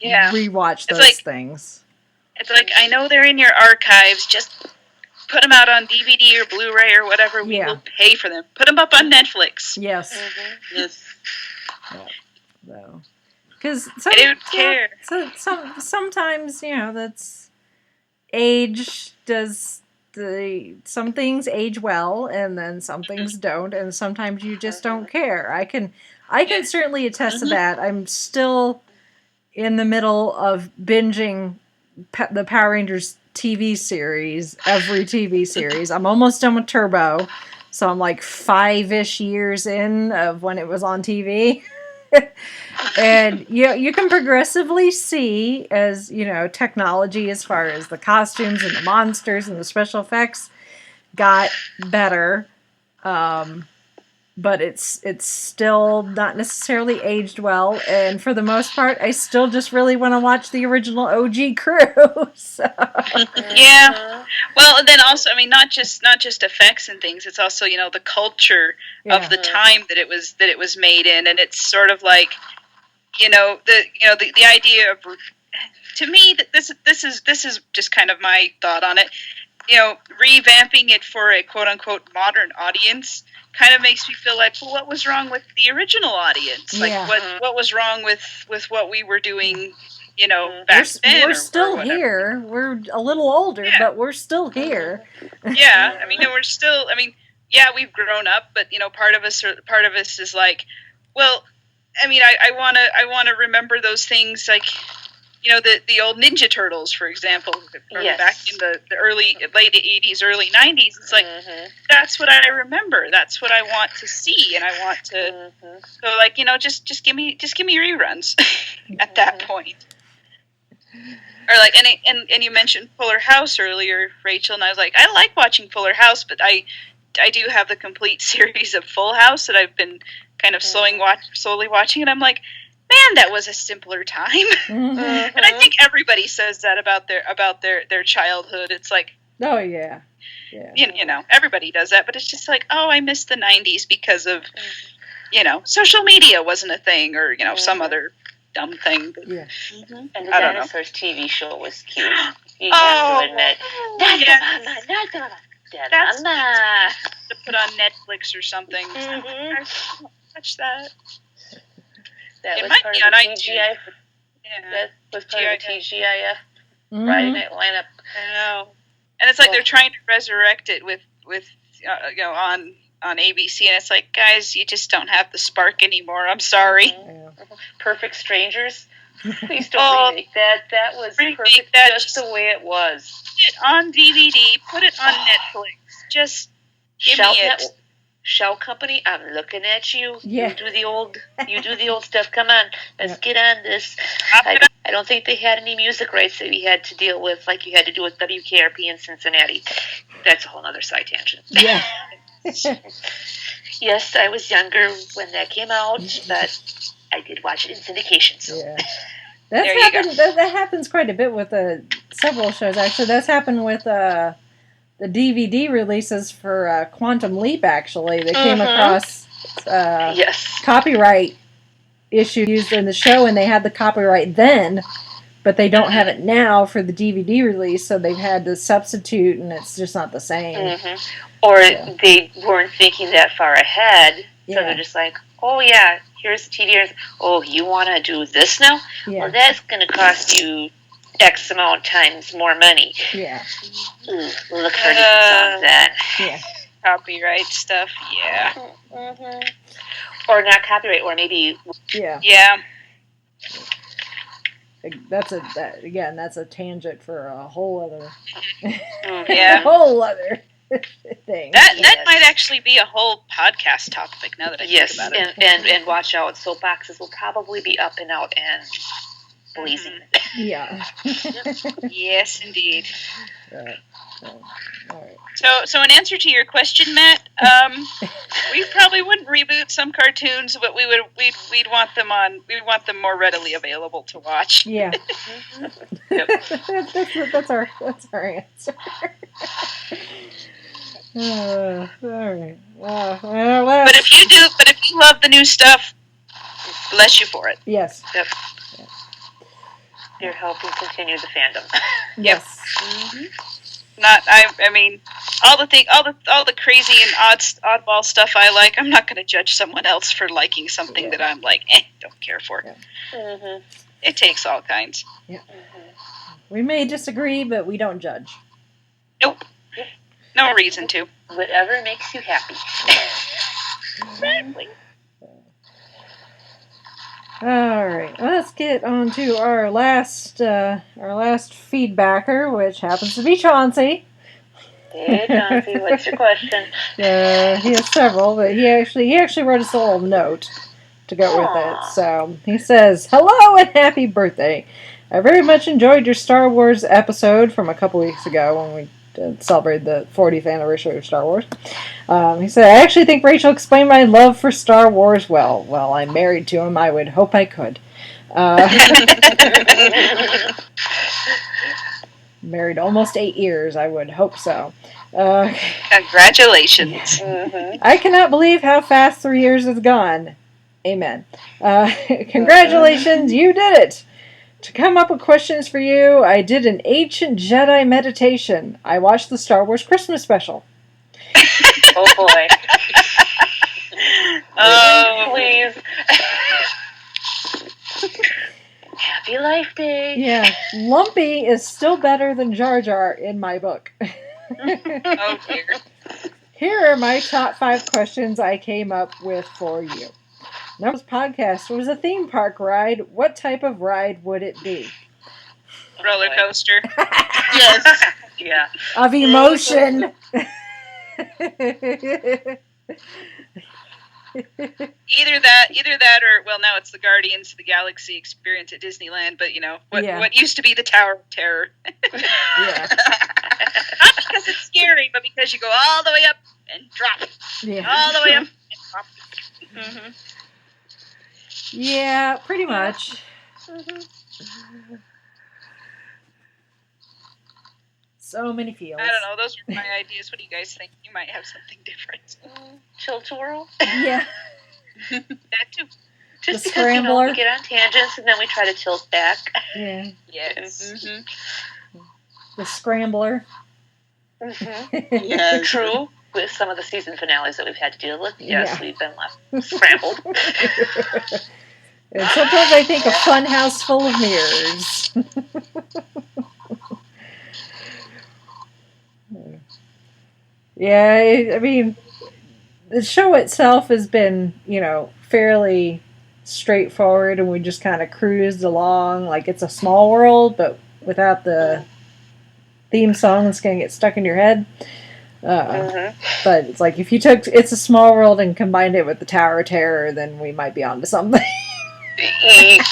rewatch those things. It's like, I know they're in your archives, just put them out on DVD or Blu-ray or whatever, we will pay for them. Put them up on Netflix. Yes. Yes. Yeah. So, because I don't care. Sometimes, that's age does some things age well, and then some things don't, and sometimes you just don't care. I can certainly attest to that. I'm still in the middle of binging the Power Rangers TV series, every TV series. I'm almost done with Turbo, so I'm like 5-ish years in of when it was on TV. And you can progressively see as, technology as far as the costumes and the monsters and the special effects got better. But it's still not necessarily aged well, and for the most part, I still just really want to watch the original OG crew. So. Yeah, well, and then also, not just effects and things. It's also the culture of the time that it was made in, and it's sort of like the idea of, to me, that this is just kind of my thought on it. Revamping it for a quote unquote modern audience kind of makes me feel like, well, what was wrong with the original audience? Like, what was wrong with what we were doing, back then? We're still here. We're a little older, but we're still here. Yeah, and we're still. We've grown up, but part of us is like, well, I want to remember those things, like, the old Ninja Turtles, for example, back in the late 80s, early 90s. It's like, that's what I remember. That's what I want to see, and I want to. So, like, just give me reruns at that point. Or like, and you mentioned Fuller House earlier, Rachel, and I was like, I like watching Fuller House, but I do have the complete series of Full House that I've been kind of slowly watching, and I'm like, man, that was a simpler time. And I think everybody says that about their childhood. It's like, oh yeah. Everybody does that, but it's just like, oh, I miss the 90s because of, social media wasn't a thing, or some other dumb thing. But, and the Dinosaurs TV show was cute. You have to admit, that's to put on Netflix or something. I watch that. That was part of the TGI. That was part of the TGIF Friday night lineup. I know, and it's like they're trying to resurrect it with on ABC, and it's like, guys, you just don't have the spark anymore. I'm sorry. Perfect Strangers. Please don't remake that. That was perfect, just the way it was. Put it on DVD. Put it on Netflix. Just give me it. Shell Company, I'm looking at you. Yeah. You do the old stuff. Come on, let's get on this. I don't think they had any music rights that we had to deal with, like you had to do with WKRP in Cincinnati. That's a whole other side tangent. Yeah. Yes, I was younger when that came out, but I did watch it in syndication. So. Yeah. That happens quite a bit with several shows. Actually, that's happened with the DVD releases for Quantum Leap. Actually, they came across copyright issues in the show, and they had the copyright then, but they don't have it now for the DVD release. So they've had to substitute, and it's just not the same. Or they weren't thinking that far ahead, so they're just like, "Oh yeah, here's the TV. Oh, you want to do this now? Yeah. Well, that's going to cost you X amount times more money." Yeah. Look for difference on that. Yeah. copyright stuff. Yeah. Mm-hmm. Or not copyright, or maybe. Yeah. Yeah. That's a tangent for a whole other. Yeah. A whole other thing. That might actually be a whole podcast topic now that I think about it. And watch out, soapboxes will probably be up and out and blazing. Yeah. Yes, indeed. Right. All right. So in answer to your question, Matt, we probably wouldn't reboot some cartoons, but we'd want them more readily available to watch. Yeah. That's our answer. All right. But if you love the new stuff, bless you for it. Yes. Yep. You're helping continue the fandom. Yes. Mm-hmm. I mean, all the crazy and oddball stuff I like. I'm not going to judge someone else for liking something that I'm like, don't care for. Yeah. Mm-hmm. It takes all kinds. Yeah. We may disagree, but we don't judge. Nope. No reason to. Whatever makes you happy. Exactly. All right, let's get on to our last feedbacker, which happens to be Chauncey. Hey, Chauncey, what's your question? He has several, but he actually wrote us a little note to go with it. So he says, "Hello and happy birthday! I very much enjoyed your Star Wars episode from a couple weeks ago when we celebrated the 40th anniversary of Star Wars." He said, "I actually think Rachel explained my love for Star Wars well. Well, I'm married to him. I would hope I could. Married almost 8 years. I would hope so. Congratulations. I cannot believe how fast 3 years has gone. Amen. Congratulations, you did it. To come up with questions for you, I did an ancient Jedi meditation. I watched the Star Wars Christmas special." Oh boy. Oh, please. Happy Life Day. Yeah, Lumpy is still better than Jar Jar in my book. Oh dear. Here are my top 5 questions I came up with for you. Number one podcast was a theme park ride. What type of ride would it be? Roller coaster. Yes. Yeah. Of emotion. Either that, or well, now it's the Guardians of the Galaxy experience at Disneyland. But what used to be the Tower of Terror. Yeah. Not because it's scary, but because you go all the way up and drop. Yeah. All the way up and drop. Mm-hmm. Yeah, pretty much. Mm-hmm. So many feels. I don't know. Those are my ideas. What do you guys think? You might have something different. Tilt-a-whirl? Yeah. That too. Just the because, scrambler. We get on tangents and then we try to tilt back. Yeah. Yes. Mm-hmm. The scrambler. Mm-hmm. Yes. True. With some of the season finales that we've had to deal with, yes, Yeah. we've been left scrambled. And sometimes I think a fun house full of mirrors. Yeah, I mean, the show itself has been, fairly straightforward, and we just kind of cruised along like it's a small world, but without the theme song that's going to get stuck in your head. But it's like if you took It's a Small World and combined it with the Tower of Terror, then we might be onto something. Yep.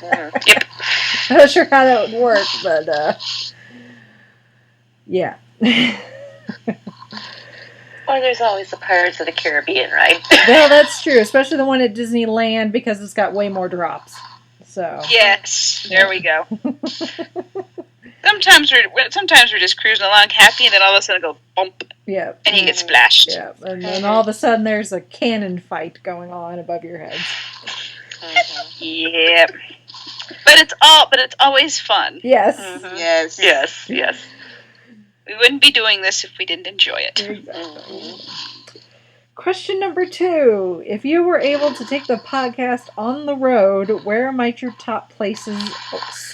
I'm not sure how that would work, but yeah. Or there's always the Pirates of the Caribbean, right? Well, that's true, especially the one at Disneyland because it's got way more drops. So Yes, there we go. Sometimes we're just cruising along happy, and then all of a sudden go bump, yeah, and you get splashed. yeah, and then all of a sudden there's a cannon fight going on above your heads. Yep. But it's always fun. Yes. Mm-hmm. Yes. Yes, yes. We wouldn't be doing this if we didn't enjoy it. Exactly. Question number 2. If you were able to take the podcast on the road, where might your top places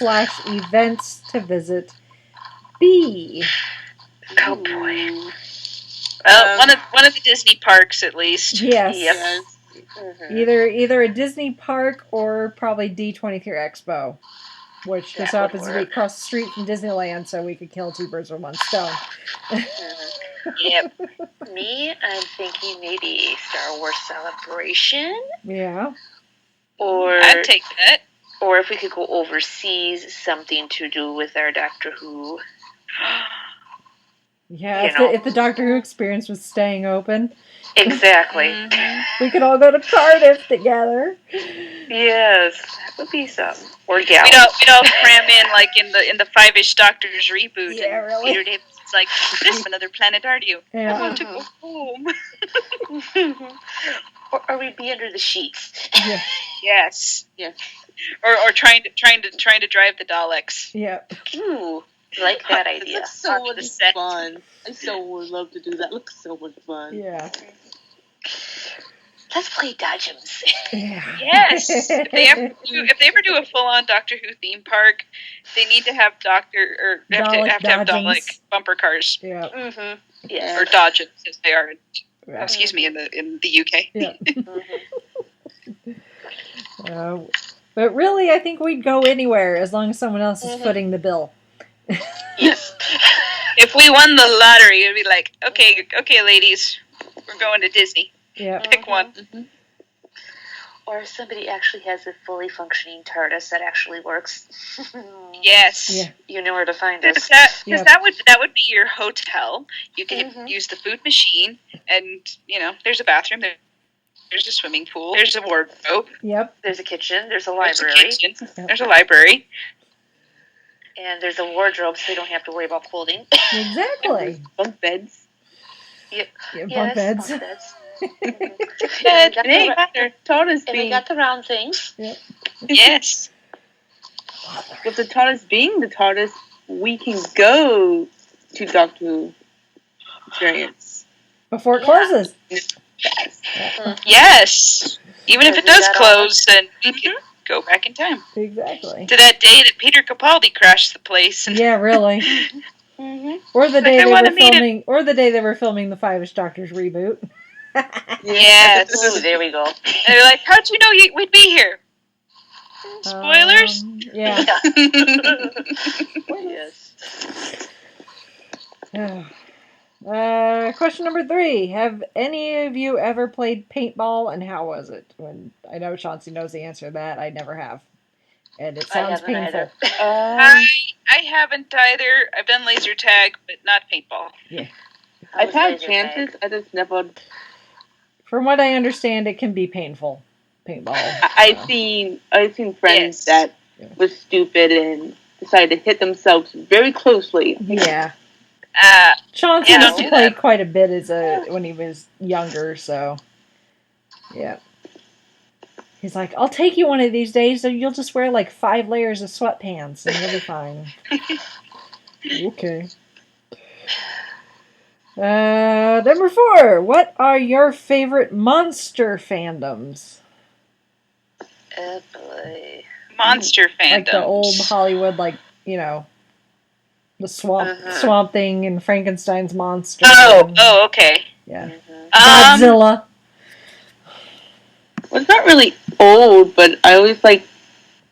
/ events to visit be? Oh boy. Well, one of the Disney parks, at least. Yes. Yep. Either a Disney park or probably D23 Expo, which just happens to be across the street from Disneyland, so we could kill two birds with one stone. Yep. Me, I'm thinking maybe Star Wars Celebration. Yeah. Or I'd take that. Or if we could go overseas, something to do with our Doctor Who. Yeah, if the Doctor Who experience was staying open. Exactly. We could all go to Cardiff together. Yes, that would be something. Or Gallup. We'd all cram in like in the 5-ish Doctors reboot. Yeah, and really. Peter Davison's like, "This another planet, are you? Yeah. I want to go home." Or we'd be under the sheets. Yeah. Yes. Yeah. Or trying to drive the Daleks. Yeah. Ooh, like that idea. It looks so much fun. I so would love to do that. It looks so much fun. Yeah. Let's play Dodgems. Yeah. Yes. If they ever do a full-on Doctor Who theme park, they need to have have to have Dalek bumper cars. Yeah. Mm-hmm. Yeah. Or Dodgems, as they are. Yeah. Excuse me, in the UK. Yeah. But really, I think we'd go anywhere as long as someone else is footing the bill. Yes. If we won the lottery, it'd be like, okay, ladies, we're going to Disney. Yeah. Pick one. Or if somebody actually has a fully functioning TARDIS that actually works. Yes. Yeah. You know where to find us. Because that would be your hotel. You can use the food machine, and there's a bathroom. There's a swimming pool. There's a wardrobe. Yep. There's a kitchen. There's a library. There's a library. And there's a wardrobe, so you don't have to worry about clothing. Exactly. Bunk beds. Yep. Yeah, yes, bunk beds. And we got the round things. Yep. Yes. With the TARDIS being the TARDIS, we can go to Doctor Who experience. Before it closes. Yes. Even if it does close, then we can go back in time. Exactly. To that day that Peter Capaldi crashed the place. Yeah, really. Or the day they were filming the 5-ish Doctors reboot. Yes. Ooh, there we go. And they're like, how'd you know we'd be here? Spoilers? Yeah. Yes. Question number 3. Have any of you ever played paintball, and how was it? I know Chauncey knows the answer to that. I never have. And it sounds painful. I haven't either. I've done laser tag, but not paintball. Yeah. I've had chances. I just never... From what I understand, it can be painful. Paintball. I've seen friends that were stupid and decided to hit themselves very closely. Yeah. Chauncey used to play quite a bit when he was younger, so yeah. He's like, I'll take you one of these days, and you'll just wear like 5 layers of sweatpants, and you'll be fine. Okay. Number 4. What are your favorite monster fandoms? Oh boy. Monster fandoms. Like the old Hollywood, the Swamp Thing and Frankenstein's monster. Oh, okay. Yeah. Godzilla. Well, it's not really old, but I always like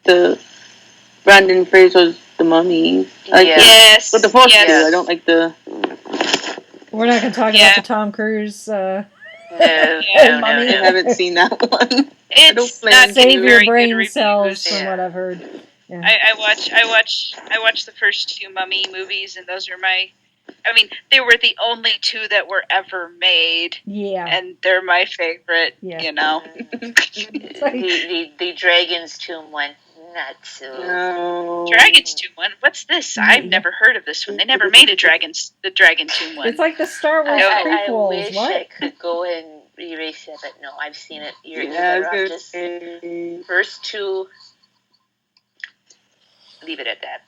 the Brandon Fraser's The Mummy. Yes. But the first two, I don't like the... We're not going to talk about the Tom Cruise Mummy. I haven't seen that one. It's not Save your brain good cells from what I've heard. Yeah. I watched the first 2 Mummy movies, and those are they were the only 2 that were ever made. Yeah. And they're my favorite, The Dragon's Tomb one. Not so. No. Dragon's Tomb one? What's this? I've never heard of this one. They never made the Dragon Tomb one. It's like the Star Wars prequels. I wish I could go and erase it, but no, I've seen it. You're better off just first 2. Leave it at that.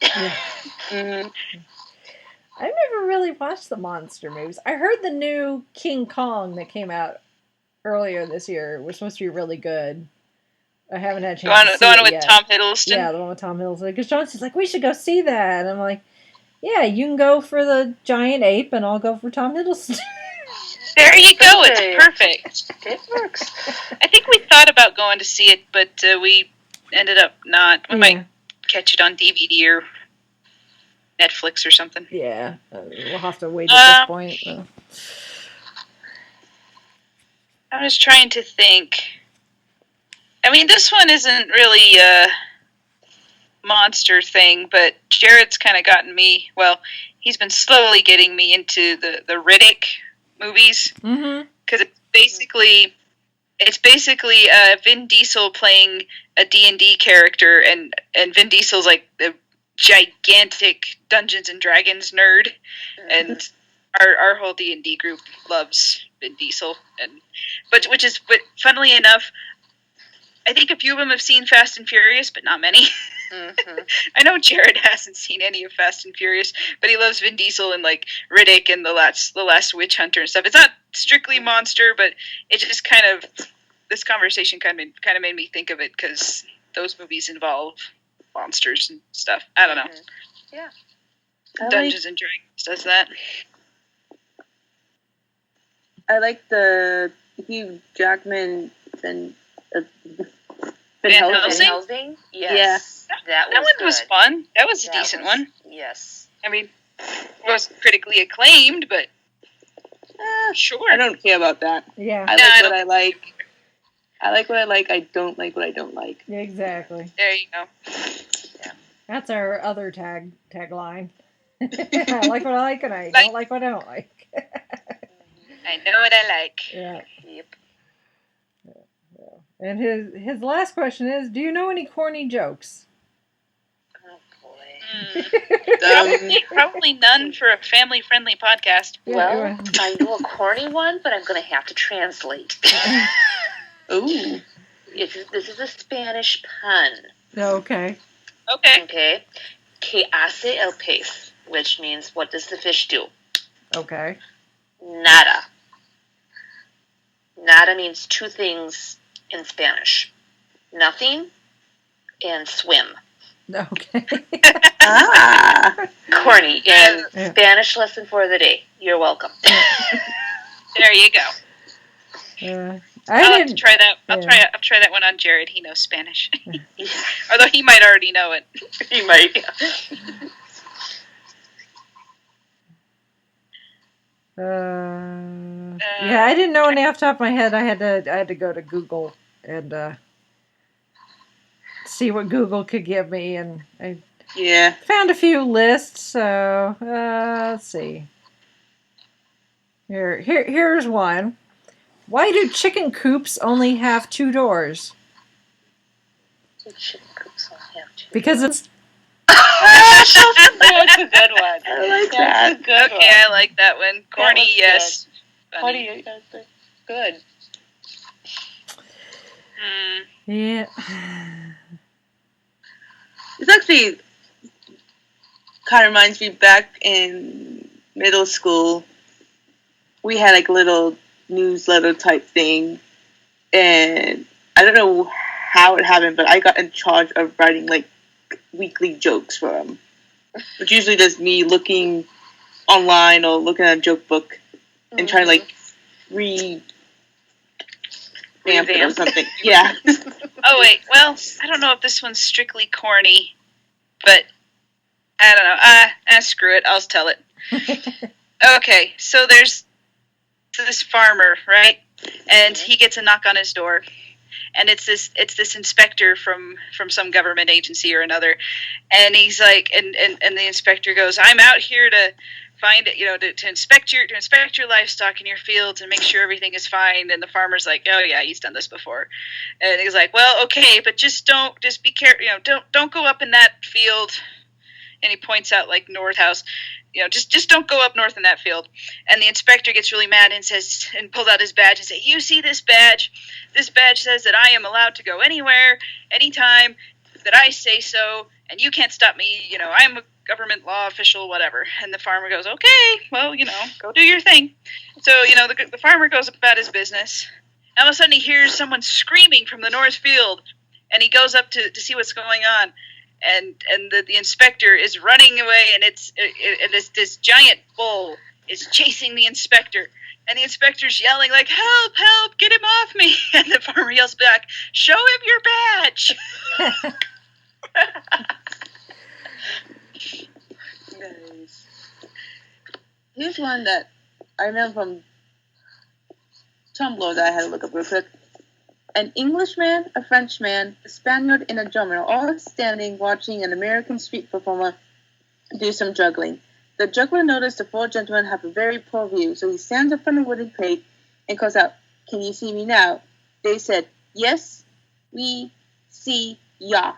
I've never really watched the monster movies. I heard the new King Kong that came out earlier this year was supposed to be really good. I haven't had a chance to see it The one with yet. Tom Hiddleston? Yeah, the one with Tom Hiddleston. Because Johnson's like, we should go see that. And I'm like, yeah, you can go for the giant ape, and I'll go for Tom Hiddleston. There you go. It's perfect. It works. I think we thought about going to see it, but we ended up not. We might catch it on DVD or Netflix or something. Yeah, we'll have to wait at this point. I was trying to think. I mean, this one isn't really a monster thing, but Jared's kind of gotten me. Well, he's been slowly getting me into the Riddick movies, because it's basically Vin Diesel playing a D&D character, and Vin Diesel's like the gigantic Dungeons and Dragons nerd, and our whole D&D group loves Vin Diesel, but funnily enough, I think a few of them have seen Fast and Furious, but not many. I know Jared hasn't seen any of Fast and Furious, but he loves Vin Diesel and like Riddick and the last Witch Hunter and stuff. It's not strictly monster, but it just kind of, this conversation kind of made me think of it, because those movies involve monsters and stuff. I don't know. Yeah. Dungeons and Dragons does that. I like the Hugh Jackman and Van Helsing? Yes. Yeah. That one was fun. That was a decent one. Yes. I mean, it wasn't critically acclaimed, but sure. I don't care about that. Yeah. I like what I like. I like what I like. I don't like what I don't like. Yeah, exactly. There you go. Yeah. That's our other tagline. I like what I like, and I don't like what I don't like. I know what I like. Yeah. Yep. And his last question is, do you know any corny jokes? Oh, boy. Probably none for a family-friendly podcast. Well, I know a corny one, but I'm going to have to translate. Ooh. This is a Spanish pun. Okay. Okay. ¿Qué hace el pez? Which means, what does the fish do? Okay. Nada. Nada means two things in Spanish. Nothing and swim. Okay. Corny. And Spanish lesson for the day. You're welcome. There you go. I'll have to try that. I'll try that one on Jared. He knows Spanish. Although he might already know it. He might. Yeah, I didn't know any off the top of my head. I had to go to Google and see what Google could give me, and I found a few lists. So let's see. Here's one. Why do chicken coops only have 2 doors? Chicken coops only have 2 because it's. That's a good one. I like that. Good one. I like that one. Corny, yes. Corny, yes. Good. Yeah. This actually kind of reminds me back in middle school. We had like a little newsletter type thing, and I don't know how it happened, but I got in charge of writing like weekly jokes for them, which usually does me looking online or looking at a joke book and trying to like revamp it or something. Yeah. Oh wait, well, I don't know if this one's strictly corny, but I don't know. Screw it, I'll tell it. Okay, so there's this farmer, right? And he gets a knock on his door. And it's this inspector from some government agency or another, and he's like, and the inspector goes, I'm out here to find it, to inspect your livestock in your fields and make sure everything is fine. And the farmer's like, oh yeah, he's done this before. And he's like, well, okay, but just be careful, don't go up in that field. And he points out like North House, just don't go up north in that field. And the inspector gets really mad and says, and pulls out his badge and says, you see this badge? This badge says that I am allowed to go anywhere, anytime that I say so, and you can't stop me. I'm a government law official, whatever. And the farmer goes, okay, well, go do your thing. So, the farmer goes about his business. And all of a sudden he hears someone screaming from the north field, and he goes up to see what's going on. And the inspector is running away, and it's this giant bull is chasing the inspector. And the inspector's yelling, like, help, help, get him off me. And the farmer yells back, show him your badge. Nice. Here's one that I remember from Tumblr that I had to look up real quick. An Englishman, a Frenchman, a Spaniard, and a German are all standing watching an American street performer do some juggling. The juggler noticed the four gentlemen have a very poor view, so he stands up in a wooden crate and calls out, can you see me now? They said, yes, we see ya.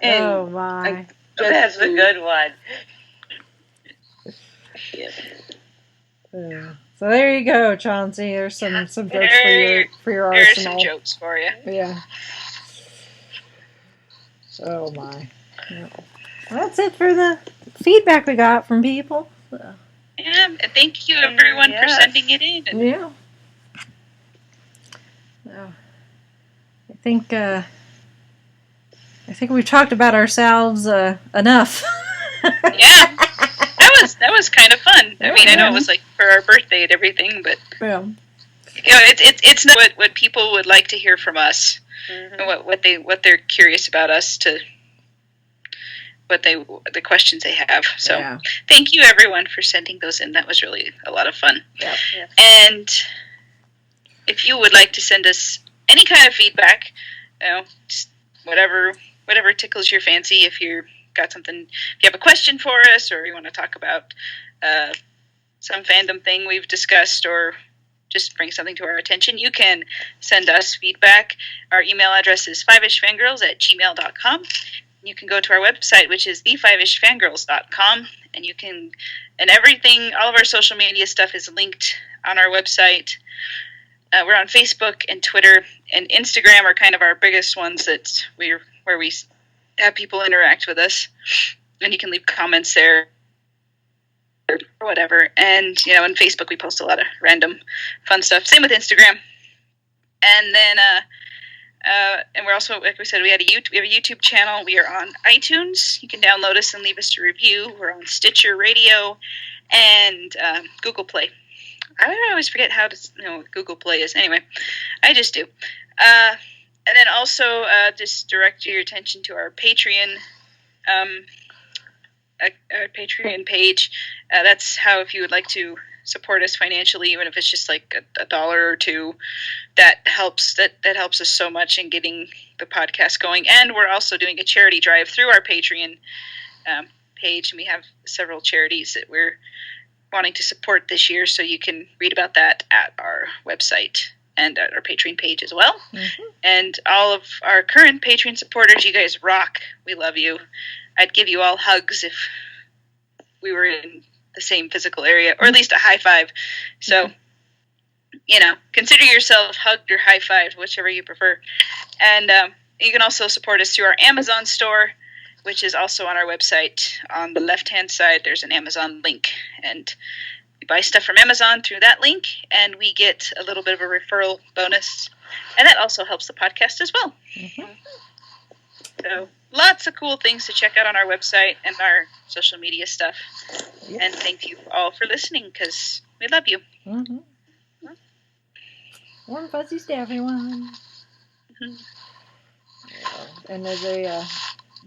Oh my. That's a good one. Yeah. So there you go, Chauncey. There's some jokes for your arsenal. There's some jokes for you. Yeah. Oh my. Yeah. Well, that's it for the feedback we got from people. So. Yeah, and thank you everyone for sending it in. Yeah. So, I think we've talked about ourselves enough. Yeah. That was kind of fun. I mean, I know it was like for our birthday and everything, but it's not what people would like to hear from us, and what they're curious about us, to the questions they have. So thank you everyone for sending those in. That was really a lot of fun. Yeah. And if you would like to send us any kind of feedback, just whatever tickles your fancy, if you're got something, if you have a question for us, or you want to talk about some fandom thing we've discussed, or just bring something to our attention, you can send us feedback. Our email address is fiveishfangirls@gmail.com. You can go to our website, which is the5ishfangirls.com, and everything, all of our social media stuff is linked on our website. We're on Facebook and Twitter, and Instagram are kind of our biggest ones where we have people interact with us, and you can leave comments there or whatever. And on Facebook we post a lot of random fun stuff. Same with Instagram. And then and we're also, like we said, we have a YouTube channel. We are on iTunes. You can download us and leave us a review. We're on Stitcher Radio and Google Play. I always forget how to Google Play is. Anyway, I just do. And then also just direct your attention to our Patreon, our Patreon page. That's how, if you would like to support us financially, even if it's just like $1 or $2, that helps. That helps us so much in getting the podcast going. And we're also doing a charity drive through our Patreon page, and we have several charities that we're wanting to support this year. So you can read about that at our website and at our Patreon page as well. Mm-hmm. And all of our current Patreon supporters, you guys rock. We love you. I'd give you all hugs if we were in the same physical area, or at least a high five. So, consider yourself hugged or high fived, whichever you prefer. And you can also support us through our Amazon store, which is also on our website. On the left-hand side, there's an Amazon link, and we buy stuff from Amazon through that link, and we get a little bit of a referral bonus, and that also helps the podcast as well. Mm-hmm. So lots of cool things to check out on our website and our social media stuff. Yep. And thank you all for listening, because we love you. Mm-hmm. Warm fuzzies to everyone. Mm-hmm. And as a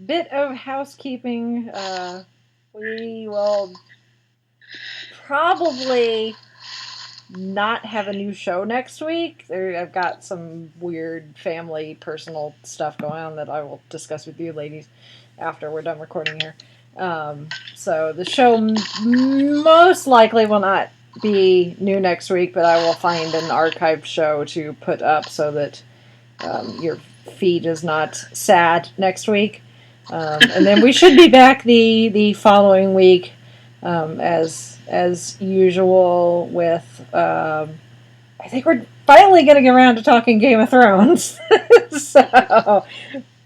bit of housekeeping, we will probably not have a new show next week. I've got some weird family personal stuff going on that I will discuss with you ladies after we're done recording here. So the show most likely will not be new next week, but I will find an archived show to put up so that your feed is not sad next week. And then we should be back the following week as usual with I think we're finally going to get around to talking Game of Thrones. So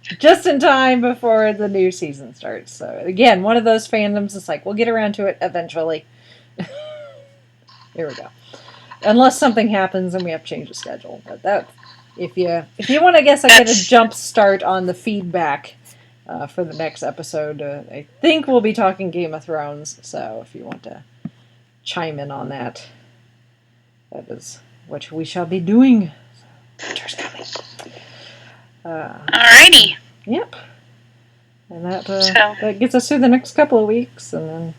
just in time before the new season starts. So again, one of those fandoms is like, we'll get around to it eventually. Here we go. Unless something happens and we have to change the schedule. But if you want to guess, I get a jump start on the feedback for the next episode. I think we'll be talking Game of Thrones, so if you want to chime in on that, that is what we shall be doing. Winter's coming. Alrighty. Yep. And that gets us through the next couple of weeks, and then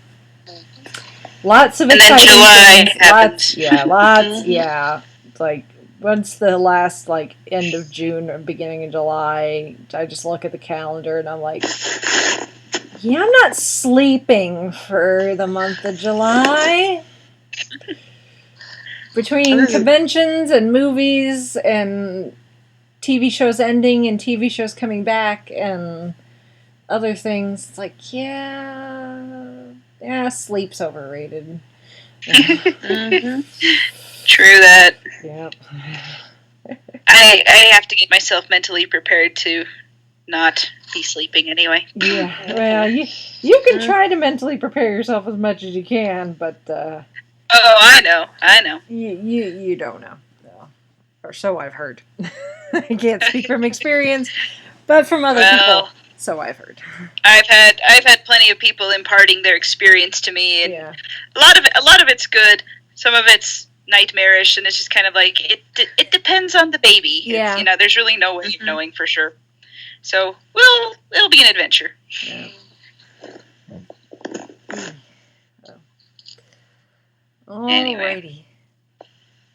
lots of exciting July things. happens. Lots. Yeah. It's like once the last end of June or beginning of July, I just look at the calendar and I'm like, yeah, I'm not sleeping for the month of July. Between conventions and movies and TV shows ending and TV shows coming back and other things, it's like, sleep's overrated. Mm-hmm. True that. Yep. I have to get myself mentally prepared to not be sleeping anyway. Yeah. Well, you can try to mentally prepare yourself as much as you can, but oh, I know. You don't know. No. Or so I've heard. I can't speak from experience, but from other people. So I've heard. I've had plenty of people imparting their experience to me, and a lot of it's good. Some of it's nightmarish, and it's just kind of like it depends on the baby. Yeah. It's, there's really no way of knowing for sure. So it'll be an adventure. Yeah. Alrighty. Anyway.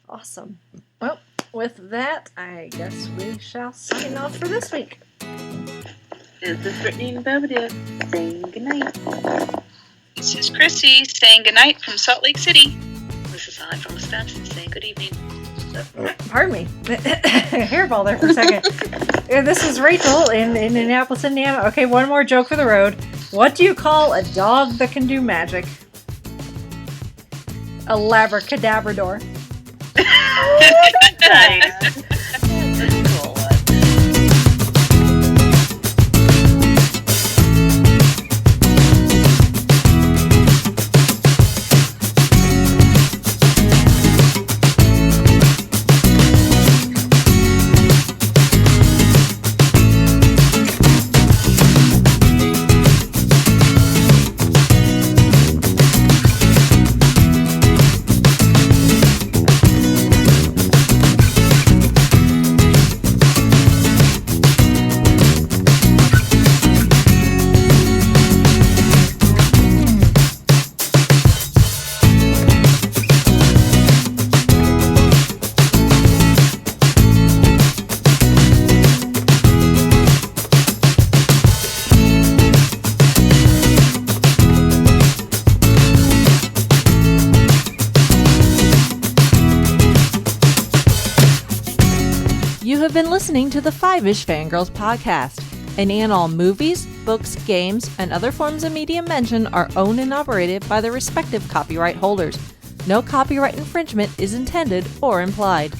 Awesome. Well, with that, I guess we shall sign off for this week. This is Brittany and Belvedere saying goodnight. This is Chrissy saying goodnight from Salt Lake City. This is Holly from Wisconsin saying good evening. Pardon me. Hairball there for a second. This is Rachel in Indianapolis, Indiana. Okay, one more joke for the road. What do you call a dog that can do magic? A labracadabrador. Nice. That's a cool one. Been listening to the Five-ish Fangirls podcast. Any and all movies, books, games, and other forms of media mentioned are owned and operated by the respective copyright holders. No copyright infringement is intended or implied.